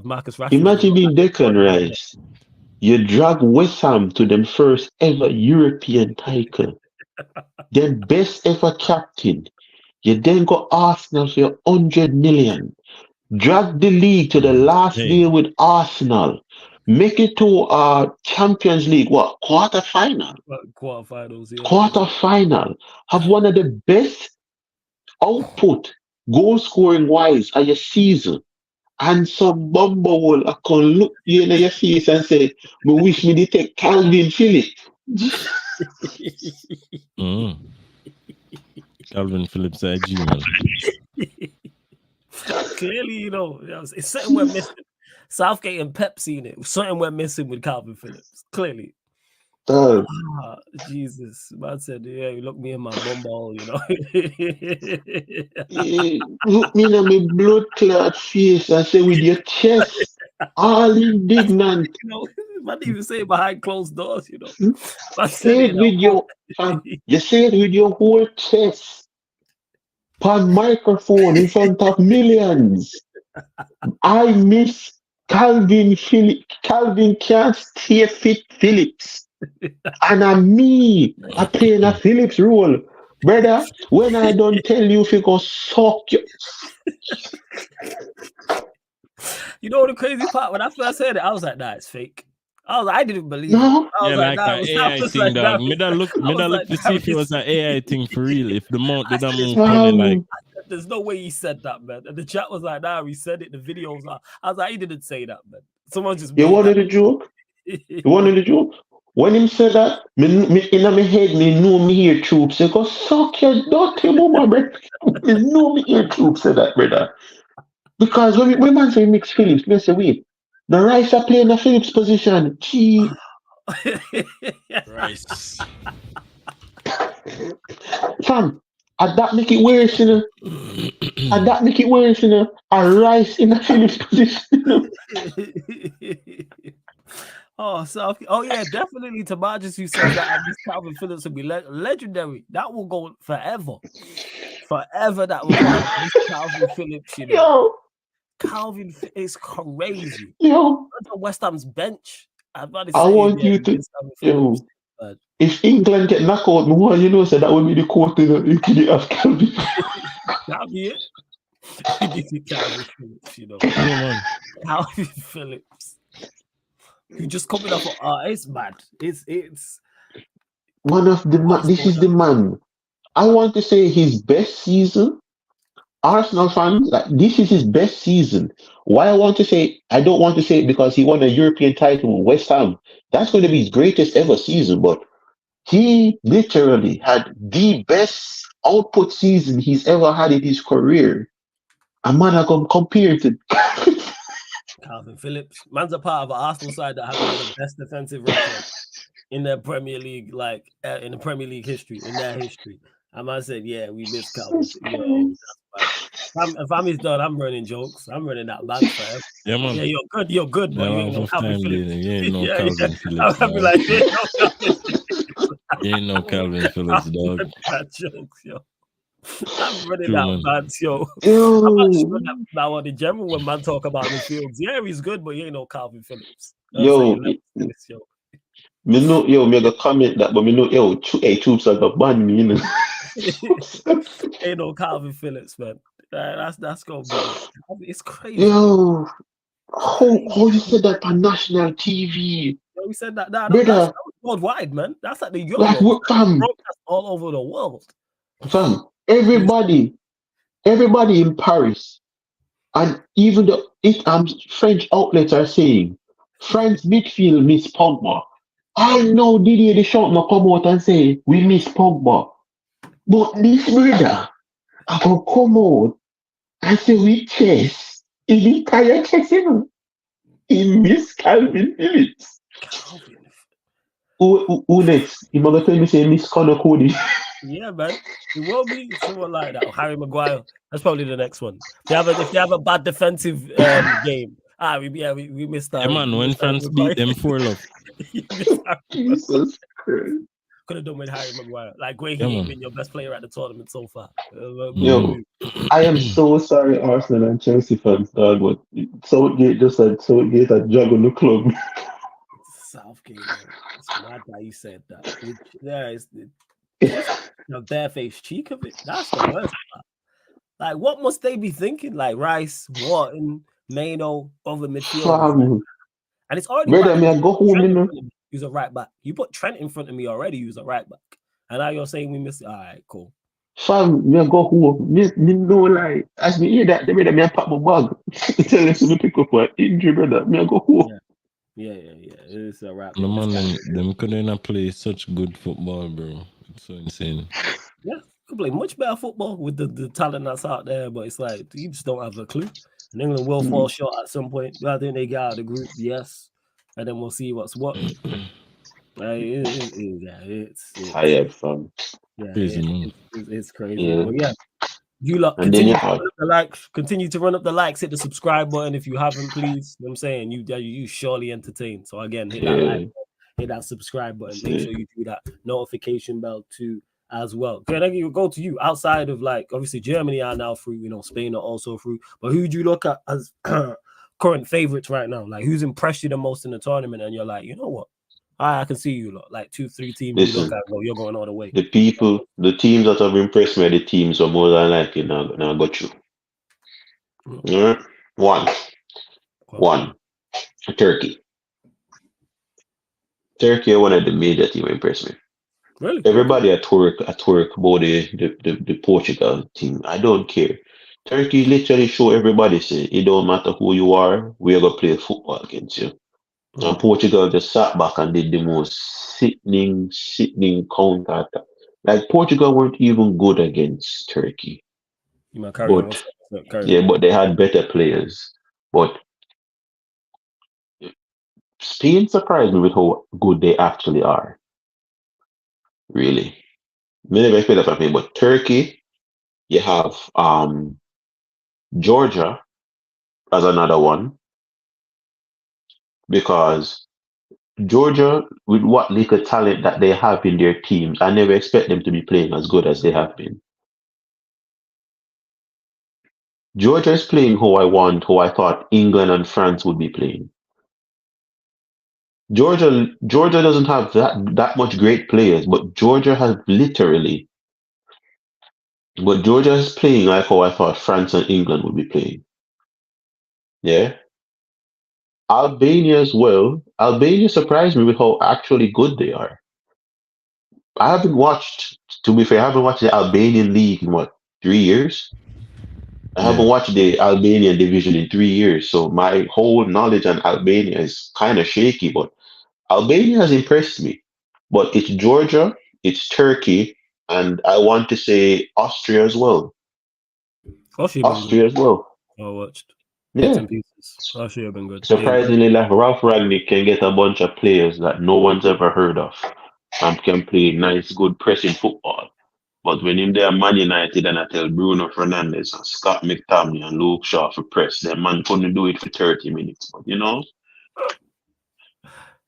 Marcus Rashford. Imagine being Declan Rice. You drag West Ham to them first ever European title. Then best ever captain. You then got Arsenal for your 100 million. Drag the league to the last deal with Arsenal. make it to Champions League, what, quarterfinal? Quarterfinals, yeah. Quarterfinal. Have one of the best output, goal scoring wise of your season. And some bumble will I can look you in your face and say, me wish me to take Calvin Phillips. Calvin Phillips, IG, man. Clearly, you know, it's something we're missing. Southgate and Pepsi in it. Something we're missing with Calvin Phillips. Clearly. Jesus. Man said, yeah, you look me in my bumble, you know. Look me in my blood clot face and say with your chest, all indignant. You know, man didn't even say it behind closed doors, you know. Say it with your you say it with your whole chest. On microphone in front of millions. I miss Calvin Phillips. Calvin can't stay fit Phillips. And I playing a Phillips role. Brother, when I don't tell you if you go suck you. You know the crazy part? When I first heard it, I was like, nah, it's fake. I didn't believe it. No. I was like an AI thing, dog. Me that look to see if it was an AI thing for real. If the mount didn't move funny, like. There's no way he said that, man. And the chat was like, nah, he said it. The video was like, I was like, he didn't say that, man. Someone just. You wanted a joke? You wanted a joke? When him said that, me in my head, me know me hear troops. They go, suck your dirty mama, brother. Me know me hear troops say that, brother. Because when man say mix Phillips, me say, wait, the Rice are playing the Phillips position. Gee. Rice. Fam, and that make it worse, you know. And that make it worse, you know. A Rice in the Phillips position, you know. Oh yeah, definitely to Marcus who says that this Calvin Phillips will be legendary. That will go forever. Forever that will go. This Calvin Phillips, you know. Yo. Calvin is crazy. Yo. On West Ham's bench. I want you to, yo, if England get knocked out, you know, so that would be the quote in the of Calvin. That'll be it. Calvin Phillips, you know. Calvin Phillips. You just coming up with it's mad. It's one of the this is the man. I want to say his best season. Arsenal fans, like this is his best season. Why I want to say I don't want to say it because he won a European title with West Ham. That's going to be his greatest ever season, but he literally had the best output season he's ever had in his career. A man I can compare to Calvin Phillips. Man's a part of an Arsenal side that has one of the best defensive records in their Premier League, like in the Premier League history, in their history. And man said, yeah, we miss Calvin. If I'm his done, I'm running jokes. I'm running that back for him. Yeah, man. Yeah, you're good, but you ain't no Calvin Phillips. You ain't no Calvin Phillips. I'll be like, you ain't no Calvin Phillips, dog. That jokes, yo. I'm running that bad, yo. Yo. I'm not sure that one in general when man talk about the fields. Yeah, he's good, but you ain't no Calvin Phillips. Yo. Me know, yo, me got comment that, but me know, yo, troops are the ban me, you know. Ain't no Calvin Phillips, man. That's gonna be. It's crazy. Yo, how you said that on national TV? Yeah, we said that. That's worldwide, man. That's like the Euro. Like, fam, broadcast all over the world. Fam, everybody in Paris, and even the French outlets are saying France midfield miss Pogba. I know Didier Deschamps come out and say we miss Pogba, but this brother I can come out and say we chase in the entire chasing. He miss Calvin Phillips. Who next? You gonna tell me say miss Connor Cody? Yeah, man. It will be someone like that. Harry Maguire. That's probably the next one. If they have a bad defensive game, we missed that. Yeah, man. When France beat them 4-0. Jesus Christ. Could have done with Harry Maguire. Like, he ain't been your best player at the tournament so far. Yo, I am so sorry, Arsenal and Chelsea fans, dog, but Southgate just said Southgate had juggled the club. Southgate, it's mad that he said that. It's the barefaced cheek of it. That's the worst part. Like, what must they be thinking? Like Rice, Wharton, Maino, other midfielders. And it's already Brother, bad. me I go home, Trent you in know. front of me, he's a right back. You put Trent in front of me already, he's a right back. And now you're saying we miss it. All right, cool. Fam, me I go home. Me no lie. As me hear that, the brother, me I pack my bag. Tell us to me pick up an injury, brother. Me I go home. Yeah. It's a wrap. No Bro. This man, guy, them couldn't play such good football, bro. It's so insane. yeah, could play much better football with the talent that's out there, but it's like you just don't have a clue. And England will fall short at some point. I think they get out of the group, yes, and then we'll see what's what. It's Tired, fam. Crazy, man. it's crazy. Yeah. But yeah, you lot And then continue you to have run up the likes, continue to run up the likes, hit the subscribe button if you haven't, please. You know what I'm saying you surely entertained. So again, hit that like, hit that subscribe button. Make sure you do that notification bell too as well. Okay, then you go to you outside of like obviously Germany are now through, you know, Spain are also through. But who do you look at as current favorites right now? Like who's impressed you the most in the tournament? And you're like, you know what? I can see you lot. Like 2-3 teams you look listen. at, well, you're going all the way. The teams that have impressed me are the teams are more than likely now got you. Yeah. One, Turkey. Turkey are one of the major team impressed me. Really? Everybody at work about the Portugal team. I don't care. Turkey literally show everybody say it don't matter who you are, we're gonna play football against you. And Portugal just sat back and did the most sickening counter attack. Like Portugal weren't even good against Turkey. You might carry on. But they had better players. But Spain surprised me with how good they actually are. Really. Me never expected that from him. But Turkey, you have Georgia as another one. Because Georgia, with what little talent that they have in their teams, I never expect them to be playing as good as they have been. Georgia is playing who I thought England and France would be playing. Georgia doesn't have that much great players, but Georgia is playing like how I thought France and England would be playing. Yeah. Albania as well. Albania surprised me with how actually good they are. To be fair, I haven't watched the Albanian league in 3 years? I haven't watched the Albanian division in 3 years, so my whole knowledge on Albania is kind of shaky, but Albania has impressed me. But it's Georgia, it's Turkey, and I want to say Austria as well. Austria as well. I watched. Yeah. Bits and pieces. Austria have been good. Surprisingly, like Ralph Ragnick can get a bunch of players that no one's ever heard of and can play nice, good pressing football. But when him there Man United and I tell Bruno Fernandes and Scott McTominay and Luke Shaw for press, that man couldn't do it for 30 minutes. But you know?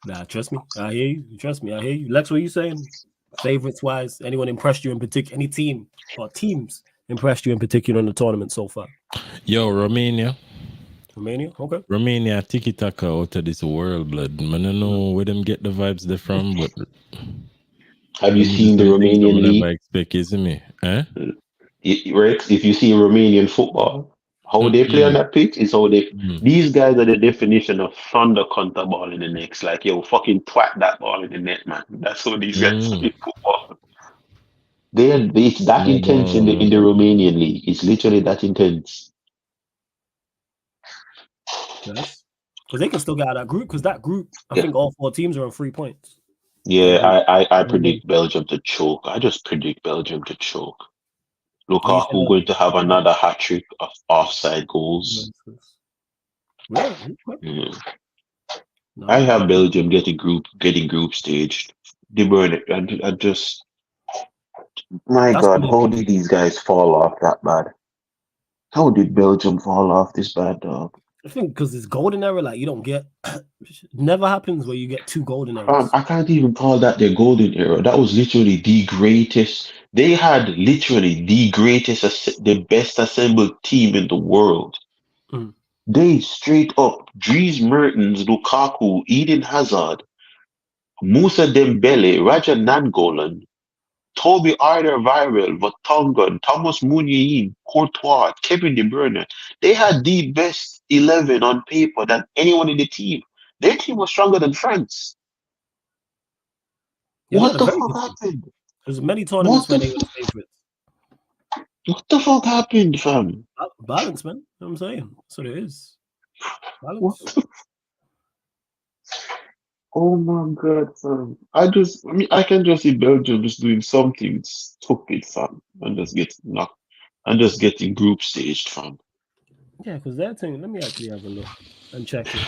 Nah, trust me. I hear you. Trust me. I hear you. Lex, what are you saying? Favorites wise, anyone impressed you in particular? Any team or teams impressed you in particular in the tournament so far? Yo, Romania, okay. Romania tiki taka out of this world, blood. Man, I don't know where them get the vibes they're from, but have you seen the Romanian league? I expect, isn't me? Rex, if you see Romanian football, how they play on that pitch is how they. These guys are the definition of thunder counter ball in the next. Like, yo, fucking twat that ball in the net, man. That's how these guys play football. It's that intense in the Romanian league. It's literally that intense. Yes, because they can still get out of that group. Because that group, I think all 4 teams are on 3 points. Yeah, I predict Belgium to choke. I just predict Belgium to choke. Lukaku going to have another hat trick of offside goals. Yeah. I have Belgium getting group staged. De Bruyne, I just, my God, how did these guys fall off that bad? How did Belgium fall off this bad, dog? I think because it's golden era, like you don't get, never happens where you get 2 golden eras. I can't even call that their golden era. That was literally the greatest. They had literally the best assembled team in the world. They straight up, Dries Mertens, Lukaku, Eden Hazard, Moussa Dembele, Raja Nangolan, Toby Alderweireld, Vertonghen, Thomas Meunier, Courtois, Kevin De Bruyne. They had the best 11 on paper than anyone in the team. Their team was stronger than France. Yeah, we had What a the very fuck good team. happened? There's many tournaments What where the they were fuck? favorites. What the fuck happened, fam? Balance, man. You know what I'm saying? That's what it is. What? Balance. Oh my god, fam. I mean, I can just see Belgium just doing something stupid, fam, and just getting knocked, and just getting group staged, fam. Yeah, because their team, let me actually have a look and check it.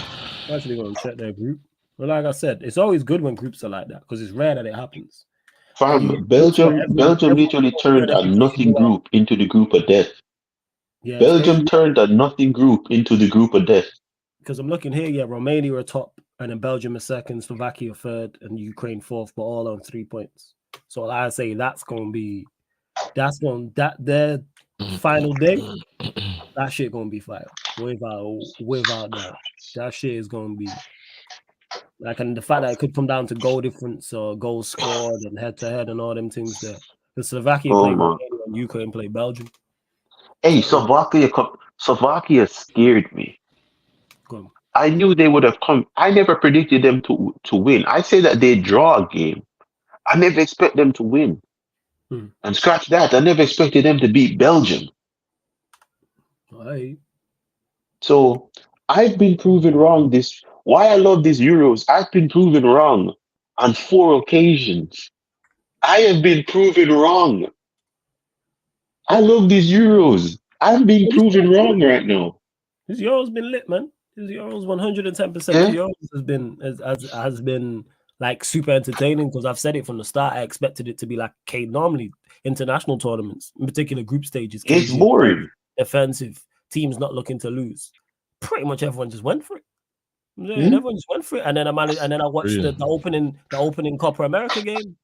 I'm actually going to check their group. But like I said, it's always good when groups are like that because it's rare that it happens. And you Fam, get groups where Belgium everyone literally goes good, turned a every team nothing go out. group into the group of death. Yeah, it's Belgium crazy turned a nothing group into the group of death. because I'm looking here. Yeah, Romania are top, and then Belgium is second, Slovakia third, and Ukraine fourth, but all on 3 points. So like I say that's their final day. That shit gonna be fire without doubt. That shit is gonna be like, and the fact that it could come down to goal difference or goals scored and head to head and all them things there. Because Slovakia Oh play my. Romania and Ukraine play Belgium. Hey, So Slovakia scared me. good. I knew they would have come. I never predicted them to win. I say that they draw a game. I never expect them to win. And scratch that, I never expected them to beat Belgium. Hey. So I've been proven wrong. This why I love these Euros. I've been proven wrong on 4 occasions. I have been proven wrong. I love these Euros. I'm being But this proven Euros been wrong lit. right now. This Euros been lit, man. This Euros 110%. This Yeah, Euros has been like super entertaining because I've said it from the start. I expected it to be like normally international tournaments, in particular group stages, it's cagey, boring. defensive teams not looking to lose. Pretty much everyone just went for it. Yeah, Hmm? everyone just went for it, and then I watched the opening Copa America game,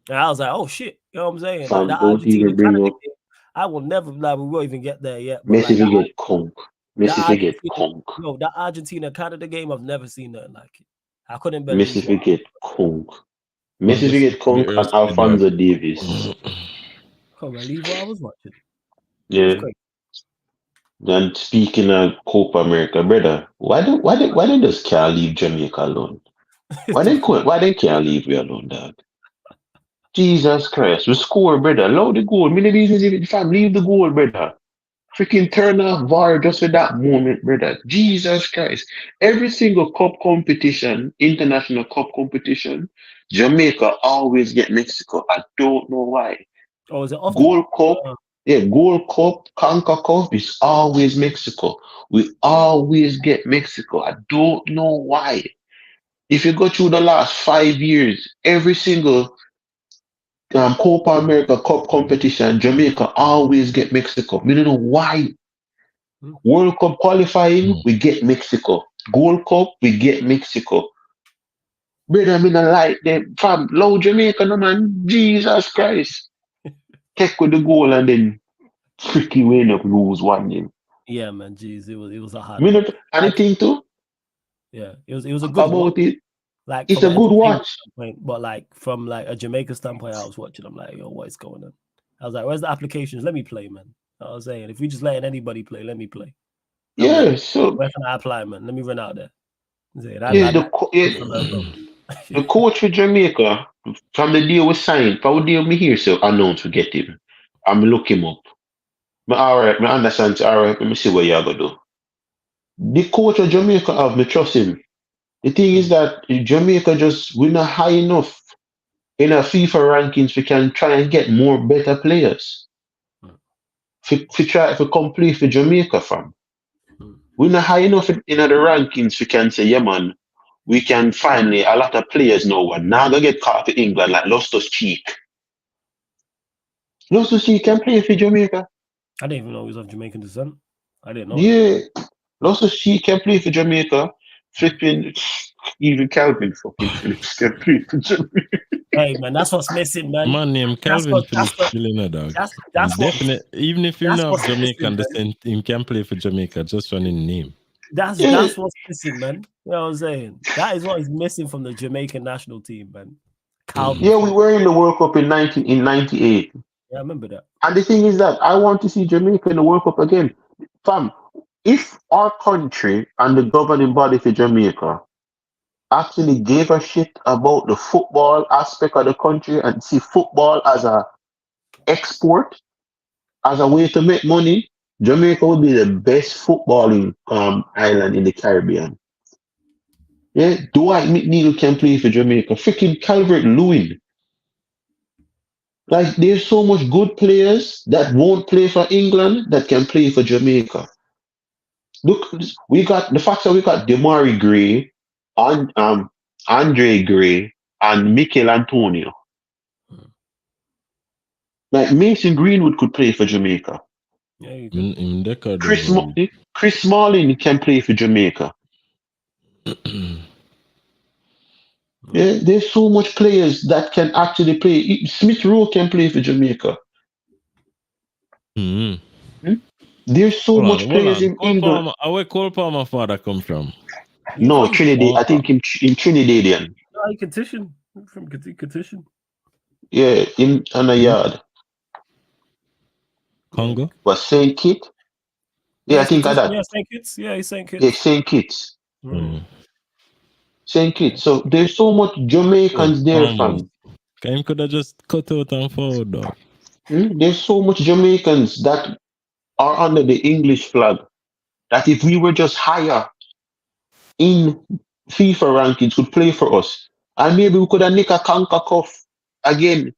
and I was like, oh shit, you know what I'm saying? Like Fam, that don't even Argentina bring Canada up game, I will never like we won't even get there yet, but Messi like to get conk. that Messi to get Argentina, conk. that Argentina Canada game, I've never seen nothing like it. I couldn't Messi believe to what. get conk. Man, Messi to just get the conk and earth with that. Alfonso Davis. I can't believe what I was watching. It was Yeah. crazy. And speaking of Copa America, brother, why they just can't leave Jamaica alone? Why they can't leave we alone, dog? Jesus Christ, we score, brother. Allow the goal. Me the business if it fam, leave the goal, brother. Freaking turn off VAR just for that moment, brother. Jesus Christ. Every single cup competition, international cup competition, Jamaica always get Mexico. I don't know why. Oh, is it often? Gold Cup, yeah, Gold Cup, Conca Cup is always Mexico. We always get Mexico. I don't know why. If you go through the last 5 years, every single Copa America Cup competition, Jamaica always get Mexico. We don't know why. World Cup qualifying, we get Mexico. Gold Cup, we get Mexico. Brother, I mean, I like them. Fam, low Jamaica, no man. Jesus Christ. Take with the goal and then freaky win up lose 1-0. Yeah, man. Jeez, it was a hard Me watch. not anything too Yeah, it was a good watch. about it. Like It's from a an good entertainment watch. standpoint, but like from like a Jamaica standpoint, I was watching. I'm like, yo, what is going on? I was like, where's the applications? Let me play, man. I was saying, if we just letting anybody play, let me play. Yeah, so Where can I apply, man? Let me run out there. Say, yeah, the yeah. coach for Jamaica from the deal we signed, from the deal me here, so announce we get him. I'm look him up. But all right, I understand. All right, let me see what y'all gonna do. The coach of Jamaica have me trust him. The thing is that Jamaica just we're not high enough in our FIFA rankings. We can try and get more better players. For try for complete for Jamaica fam. We're not high enough in the rankings. We can say, yeah, man, we can finally a lot of players now. We're not gonna get caught to England like Loftus Cheek. Loftus Cheek can play for Jamaica. I didn't even know he was of Jamaican descent. I didn't know that. Yeah, Loftus Cheek can play for Jamaica. Flipping even Calvin fucking Phillips can play for Jamaica. Hey man, that's what's missing, man. Man named Calvin Phillips chilling a dog. That's what Even if you that's know what's Jamaican missing, descent, him can play for Jamaica just running name. That's what's missing, man. You know what I'm saying? That is what is missing from the Jamaican national team, man. Calvin. Yeah, we were in the World Cup in 98. Yeah, I remember that. And the thing is that I want to see Jamaica in the World Cup again. Fam, if our country and the governing body for Jamaica actually gave a shit about the football aspect of the country and see football as a export, as a way to make money, Jamaica would be the best footballing island in the Caribbean. Yeah, Dwight McNeil can play for Jamaica. Freaking Calvert Lewin. Like, there's so much good players that won't play for England that can play for Jamaica. Look, we got the fact that we got Demari Gray, and Andre Gray, and Mikel Antonio. Like Mason Greenwood could play for Jamaica. Yeah, you In Deca, Chris Smalling can play for Jamaica. Yeah, there's so much players that can actually play. Smith Rowe can play for Jamaica. Mm-hmm. There's so Hold much on, players in Cole England. Palmer, where Cole Palmer father come from? No, Trinidad. I think in Trinidadian. No, he Petition from Petition. Yeah, in on a yard. Congo? But Saint Kitts? Yeah, I think of that. Yeah, Saint Kitts. Yeah, he's Saint Kitts. Yeah, Saint Kitts. Mm. Saint Kitts. So there's so much Jamaicans there, fam. Him could have just cut out and forward, dog. There's so much Jamaicans that are under the English flag that if we were just higher in FIFA rankings could play for us. And maybe we could have nick a conquer cuff again.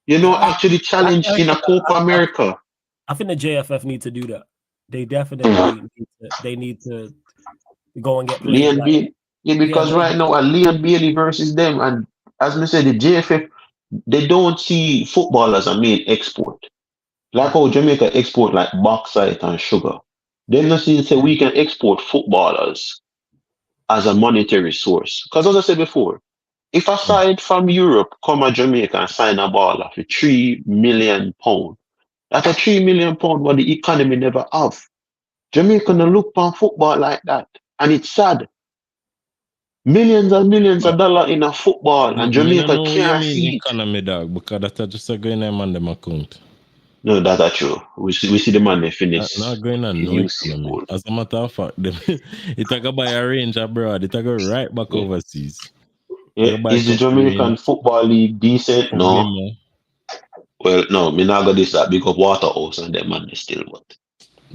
You know, actually challenge in a Copa America. I think the JFF need to do that. They definitely need to go and get players. Leon Bailey. Yeah, because right now Leon Bailey versus them, and as I said, the JFF, they don't see football as a main export. Like how Jamaica export like bauxite and sugar. They don't see say we can export footballers as a monetary source. Because as I said before, if a side from Europe come to Jamaica and sign a baller for £3 million, that's a £3 million what the economy never have. Jamaica don't look upon football like that. And it's sad. Millions and millions of dollars in a football, and Jamaica can't see it. Economy, dog, because that's just a going on them account. No, that's true. We see the man they finish. Not going on no economy. As a matter of fact, it go buy a range abroad. It go right back overseas. Yeah. Is the Jamaican Football League decent? No. Well, no, me not got this that big up Waterhouse and them man still, but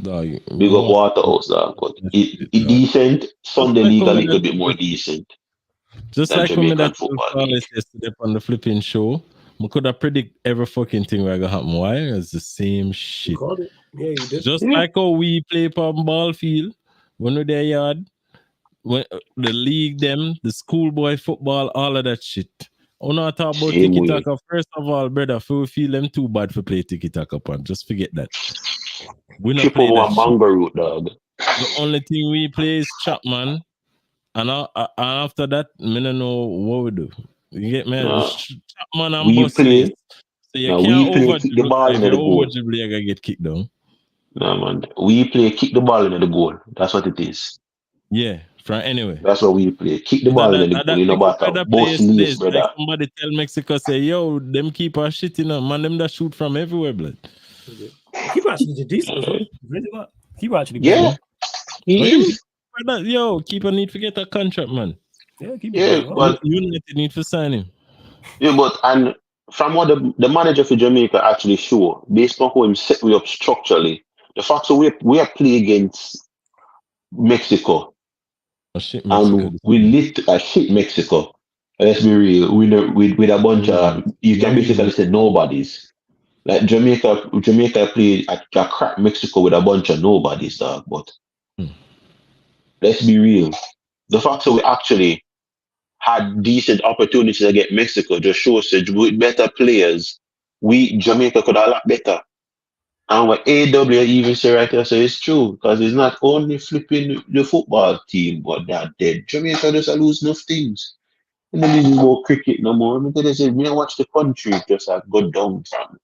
big up Waterhouse, but it decent. Sunday League a little bit more decent. Just like when me that yesterday on the flipping show, I could have predict every fucking thing where gonna happen. Why? It's the same shit. Yeah, you did. Just like how we play on ball field when we're there yard, when the league, them, the schoolboy football, all of that shit. Oh, not talk about tiki taka. First of all, brother, if we feel them too bad for play tiki taka, just forget that. We not play that shit. Dog. The only thing we play is Chapman, and after that, I don't know what we do. You get me? Chapman and we play. So you can't kick the ball in the goal. You're gonna get kicked down. No man, we play kick the ball into the goal. That's what it is. Yeah, from anyway. That's what we play. Kick the ball into the goal. You know about both knees, brother. Like somebody tell Mexico say, yo, them keeper shit, man, them that shoot from everywhere, blood. Keeper actually did decent as well. Keeper actually he is. Yo, keeper need to get a contract, man. Yeah, but United need to sign him. Yeah, but and from what the manager for Jamaica actually show, based on how him set we up structurally, the fact that we are playing against Mexico. And we lit a shit Mexico. Let's be real. With a bunch of you can basically say nobodies. Like Jamaica played a crap Mexico with a bunch of nobodies, dog. But let's be real. The fact that we actually had decent opportunities against Mexico just shows that with better players, Jamaica could have a lot better. And what AW even say right here, so it's true, because it's not only flipping the football team, but that dead. Jamaica just lose enough things. And then there's more cricket no more. Because they say, we watch the country just go down from.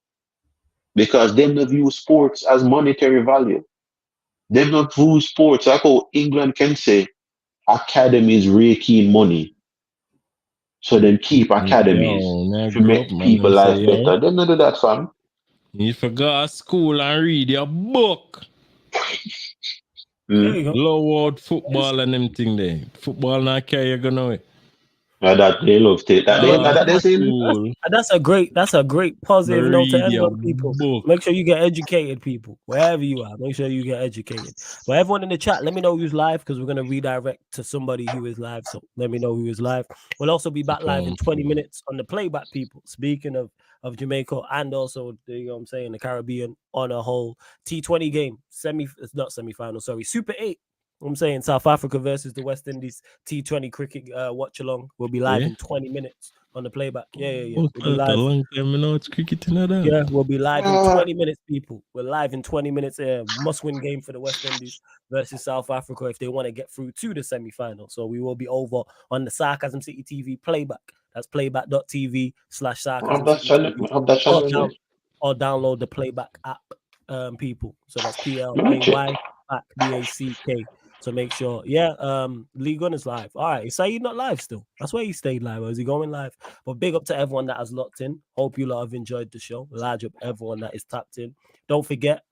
Because them not view sports as monetary value. Them not view sports like how England can say academies rake in money. So then keep academies to make people life better. They don't do that, fam. You forgot school and read your book. There you go. Low out football and them thing there. Football not carry you gonna way. That they love it. That they say. Cool. That's a great positive note to Read end your on, people. book. Make sure you get educated, people, wherever you are. Make sure you get educated. But everyone in the chat, let me know who's live, because we're gonna redirect to somebody who is live. So let me know who is live. We'll also be back live in 20 minutes on the playback, people. Speaking of Jamaica and also the Caribbean on a whole T20 game, Super 8. I'm saying South Africa versus the West Indies T20 cricket watch along. We'll be live in 20 minutes on the playback. Yeah. We'll be live. A long time now it's cricket in that. Yeah, we'll be live in 20 minutes, people. We're live in 20 minutes. Must-win game for the West Indies versus South Africa if they want to get through to the semi-final. So we will be over on the Sarcasm City TV playback. That's playback.tv/Sarcasm City TV. Or download the playback app, people. So that's PLAY back BACK. So make sure, Lee Gunn is live. All right, say he's not live still. That's why he stayed live. Or is he going live? But big up to everyone that has locked in. Hope you lot have enjoyed the show. Large up everyone that is tapped in. Don't forget,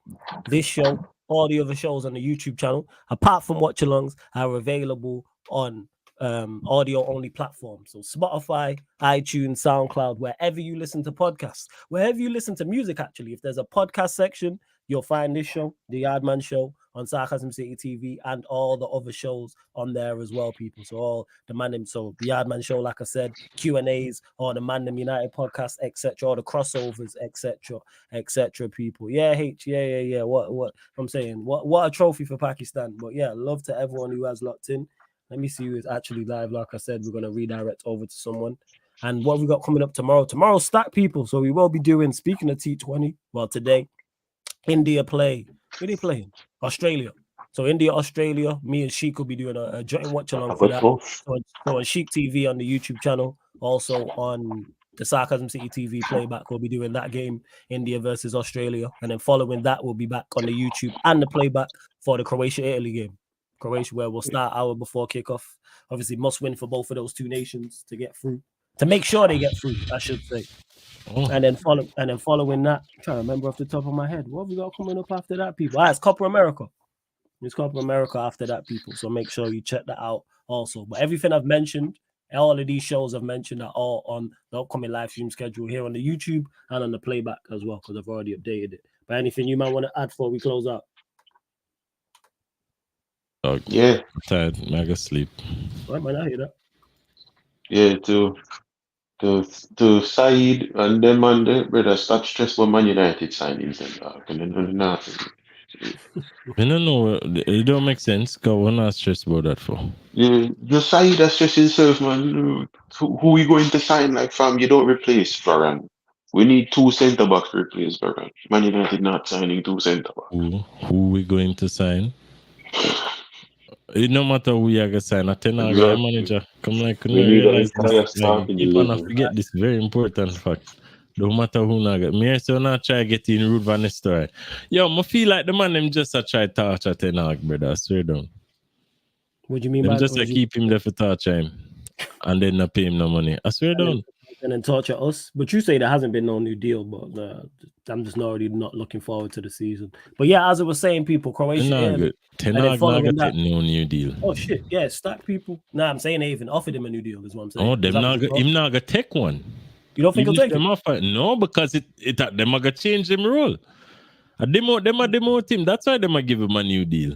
this show, all the other shows on the YouTube channel, apart from watch alongs, are available on audio only platforms. So Spotify, iTunes, SoundCloud, wherever you listen to podcasts, wherever you listen to music, actually. If there's a podcast section, you'll find this show, The Yardman Show, on Sarcasm City TV, and all the other shows on there as well, people. So all the the Yardman Show, like I said, Q&As, or the Man Them United podcast, etc., or the crossovers, etc., people. Yeah. What I'm saying, what a trophy for Pakistan. But yeah, love to everyone who has locked in. Let me see who is actually live. Like I said, we're gonna redirect over to someone. And what we got coming up tomorrow? Tomorrow's stack, people. So we will be doing, speaking of T20, well, today, India play. Who are they playing? Australia. So India, Australia. Me and Sheik will be doing a joint watch along for that. So on Sheik TV on the YouTube channel, also on the Sarcasm City TV playback, we'll be doing that game, India versus Australia, and then following that, we'll be back on the YouTube and the playback for the Croatia-Italy game. Croatia, where we'll start hour before kickoff. Obviously, must win for both of those two nations to get through, to make sure they get through, I should say. And then following that, I'm trying to remember off the top of my head, what have we got coming up after that, people? It's Copa America. It's Copa America after that, people. So make sure you check that out also. But everything I've mentioned, all of these shows I've mentioned are all on the upcoming live stream schedule here on the YouTube and on the playback as well, because I've already updated it. But anything you might want to add before we close out? Yeah. Tired, mega sleep. Right, man, I hear that. Yeah, to Saeed and them and the brother, stop stress about Man United signings and nothing. I don't know. It don't make sense. Because we're not stressed about that for. Yeah, the Saeed has stressed himself, man. Who we going to sign? Like, fam, you don't replace Varane. We need 2 centre backs to replace Varane. Man United not signing 2 centre backs. Who we going to sign? It no matter who you are going to sign. A Ten Hag manager. Come like, we need an entire this. staff in the league. league. Forget this very important fact. No matter who not get. Me so not try get in Ruud van Nistelrooy. Yo, I feel like the man them just a try torture Ten Hag, brother. I swear down. What do you mean them by just keep him there for torture him, and then not pay him no money. I swear down. And then torture us. But you say there hasn't been no new deal, but I'm just already not looking forward to the season. But yeah, as I was saying, people, Croatia. Ten Hag not get no new deal. Oh shit, yeah, stack people. Nah, I'm saying they even offered him a new deal, is what I'm saying. Oh, him not gonna take one. You don't think he'll take it? No, because them are gonna change them role. Them a demo team. That's why them a give him a new deal.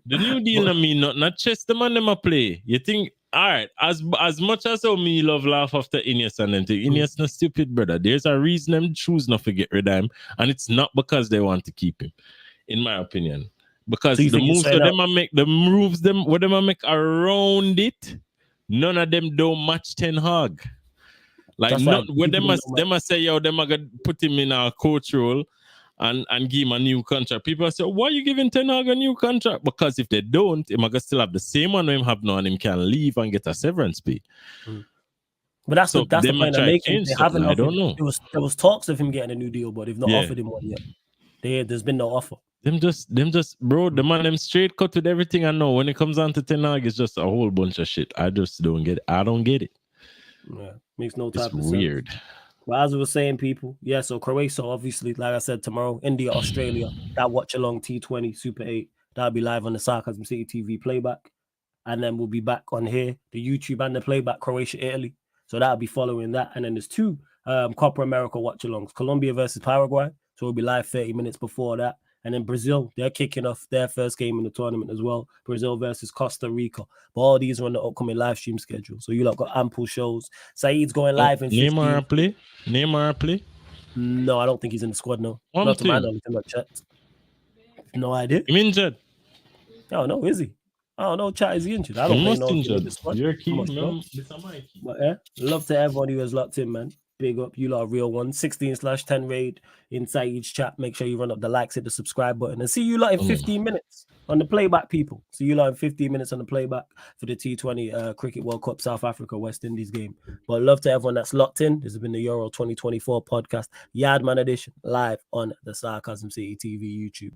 The new deal I mean not just the man them a play. You think, all right, as much as me love laugh after Iniesta and them thing, Iniesta not stupid, brother. There's a reason them choose not to get rid of him, and it's not because they want to keep him, in my opinion. Because the moves that them make, the moves them what them make around it, none of them don't match Ten Hag. Like not when them must say, yo, them are gonna put him in a coach role and give him a new contract. People say, why are you giving Ten Hag a new contract? Because if they don't, him gonna still have the same one him have now, and him can leave and get a severance pay. But that's the point I'm making. They haven't. I don't know. There was talks of him getting a new deal, but they've not offered him one yet. There's been no offer. Them just, bro, the man them straight cut with everything I know. When it comes down to Ten Hag, it's just a whole bunch of shit. I just don't get it. I don't get it. Yeah, makes no type of sense. It's weird. But as I was saying, people, so Croatia, obviously, like I said, tomorrow, India, Australia, that watch along T20 Super 8. That'll be live on the Sarcasm City TV playback. And then we'll be back on here, the YouTube and the playback, Croatia, Italy. So that'll be following that. And then there's 2 Copa America watch-alongs, Colombia versus Paraguay. So we'll be live 30 minutes before that. And then Brazil, they're kicking off their first game in the tournament as well. Brazil versus Costa Rica. But all these are on the upcoming live stream schedule. So you lot got ample shows. Saeed's going live in 15. Neymar play? No, I don't think he's in the squad, no. Not to my knowledge, I'm not checked. No idea. Him injured? Oh, no, is he? Oh, no, chat is he injured? I don't think injured. The squad. You're key, Must man. But yeah, love to everyone who has locked in, man. Big up, you lot are real ones. 16/10 raid inside each chat. Make sure you run up the likes, hit the subscribe button, and see you lot in 15 minutes on the playback, people. See you lot in 15 minutes on the playback for the T20 Cricket World Cup South Africa West Indies game. But love to everyone that's locked in. This has been the Euro 2024 podcast, Yardman edition, live on the Sarcasm City TV YouTube.